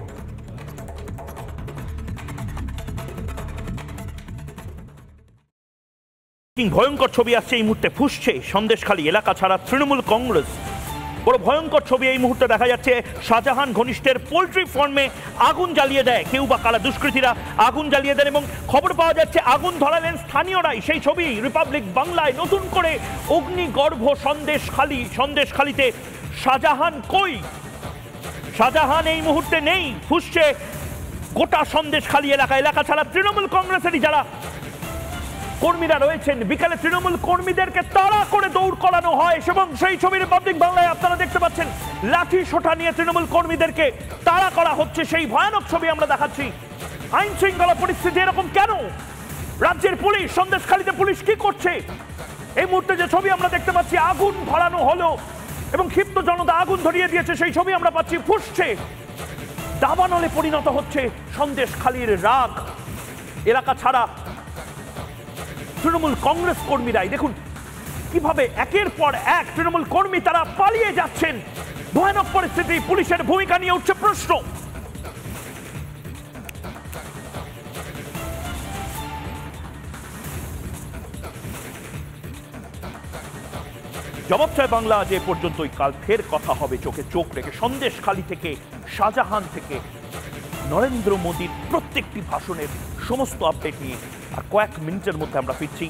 ভয়ঙ্কর ছবি আসছে এই মুহূর্তে, ফুঁসছে সন্দেশখালী এলাকা ছাড়া তৃণমূল কংগ্রেস। বড় ভয়ঙ্কর ছবি এই মুহূর্তে দেখা যাচ্ছে, শাহজাহান ঘনিষ্ঠের পোল্ট্রি ফার্মে আগুন জ্বালিয়ে দেয় কেউ বা কারা দুষ্কৃতীরা, আগুন জ্বালিয়ে দেন এবং খবর পাওয়া যাচ্ছে আগুন ধরালেন স্থানীয়রাই। সেই ছবি রিপাবলিক বাংলায়। নতুন করে অগ্নিগর্ভ সন্দেশখালীতে শাহজাহান কই? শাহজাহান এই মুহূর্তে নেই, ফুঁসছে গোটা সন্দেশখালী এলাকা ছাড়া তৃণমূল কংগ্রেসেরই যারা কর্মীরা রয়েছেন। বিকালে তৃণমূল কর্মীদেরকে তাড়া করে দৌড় করানো হয়, এবং সেই ছবি রিপাবলিক বাংলায় আপনারা দেখতে পাচ্ছেন, লাঠি সোঁটা নিয়ে তৃণমূল কর্মীদেরকে তাড়া করা হচ্ছে, সেই ভয়ানক ছবি আমরা দেখাচ্ছি। আইন শৃঙ্খলা পরিস্থিতি এরকম কেন? রাজ্যের পুলিশ, সন্দেশখালীতে পুলিশ কি করছে? এই মুহূর্তে যে ছবি আমরা দেখতে পাচ্ছি, আগুন ধরানো হলো এবং ক্ষিপ্ত জনতা আগুন ধরিয়ে দিয়েছে, সেই ছবি আমরা পাচ্ছি। ফুঁসছে, দাবানলে পরিণত হচ্ছে সন্দেশখালীর রাগ। এলাকা ছাড়া তৃণমূল কংগ্রেস কর্মীরাই দেখুন কিভাবে একের পর এক তৃণমূল কর্মী তারা পালিয়ে যাচ্ছেন। ভয়ানক পরিস্থিতি, পুলিশের ভূমিকা নিয়ে উঠছে প্রশ্ন। জবাব চাই বাংলা যে পর্যন্তই, কাল ফের কথা হবে চোখে চোখ রেখে সন্দেশখালী থেকে, শাহজাহান থেকে নরেন্দ্র মোদীর প্রত্যেকটি ভাষণের সমস্ত আপডেট নিয়ে। আর কয়েক মিনিটের মধ্যে আমরা ফিরছি।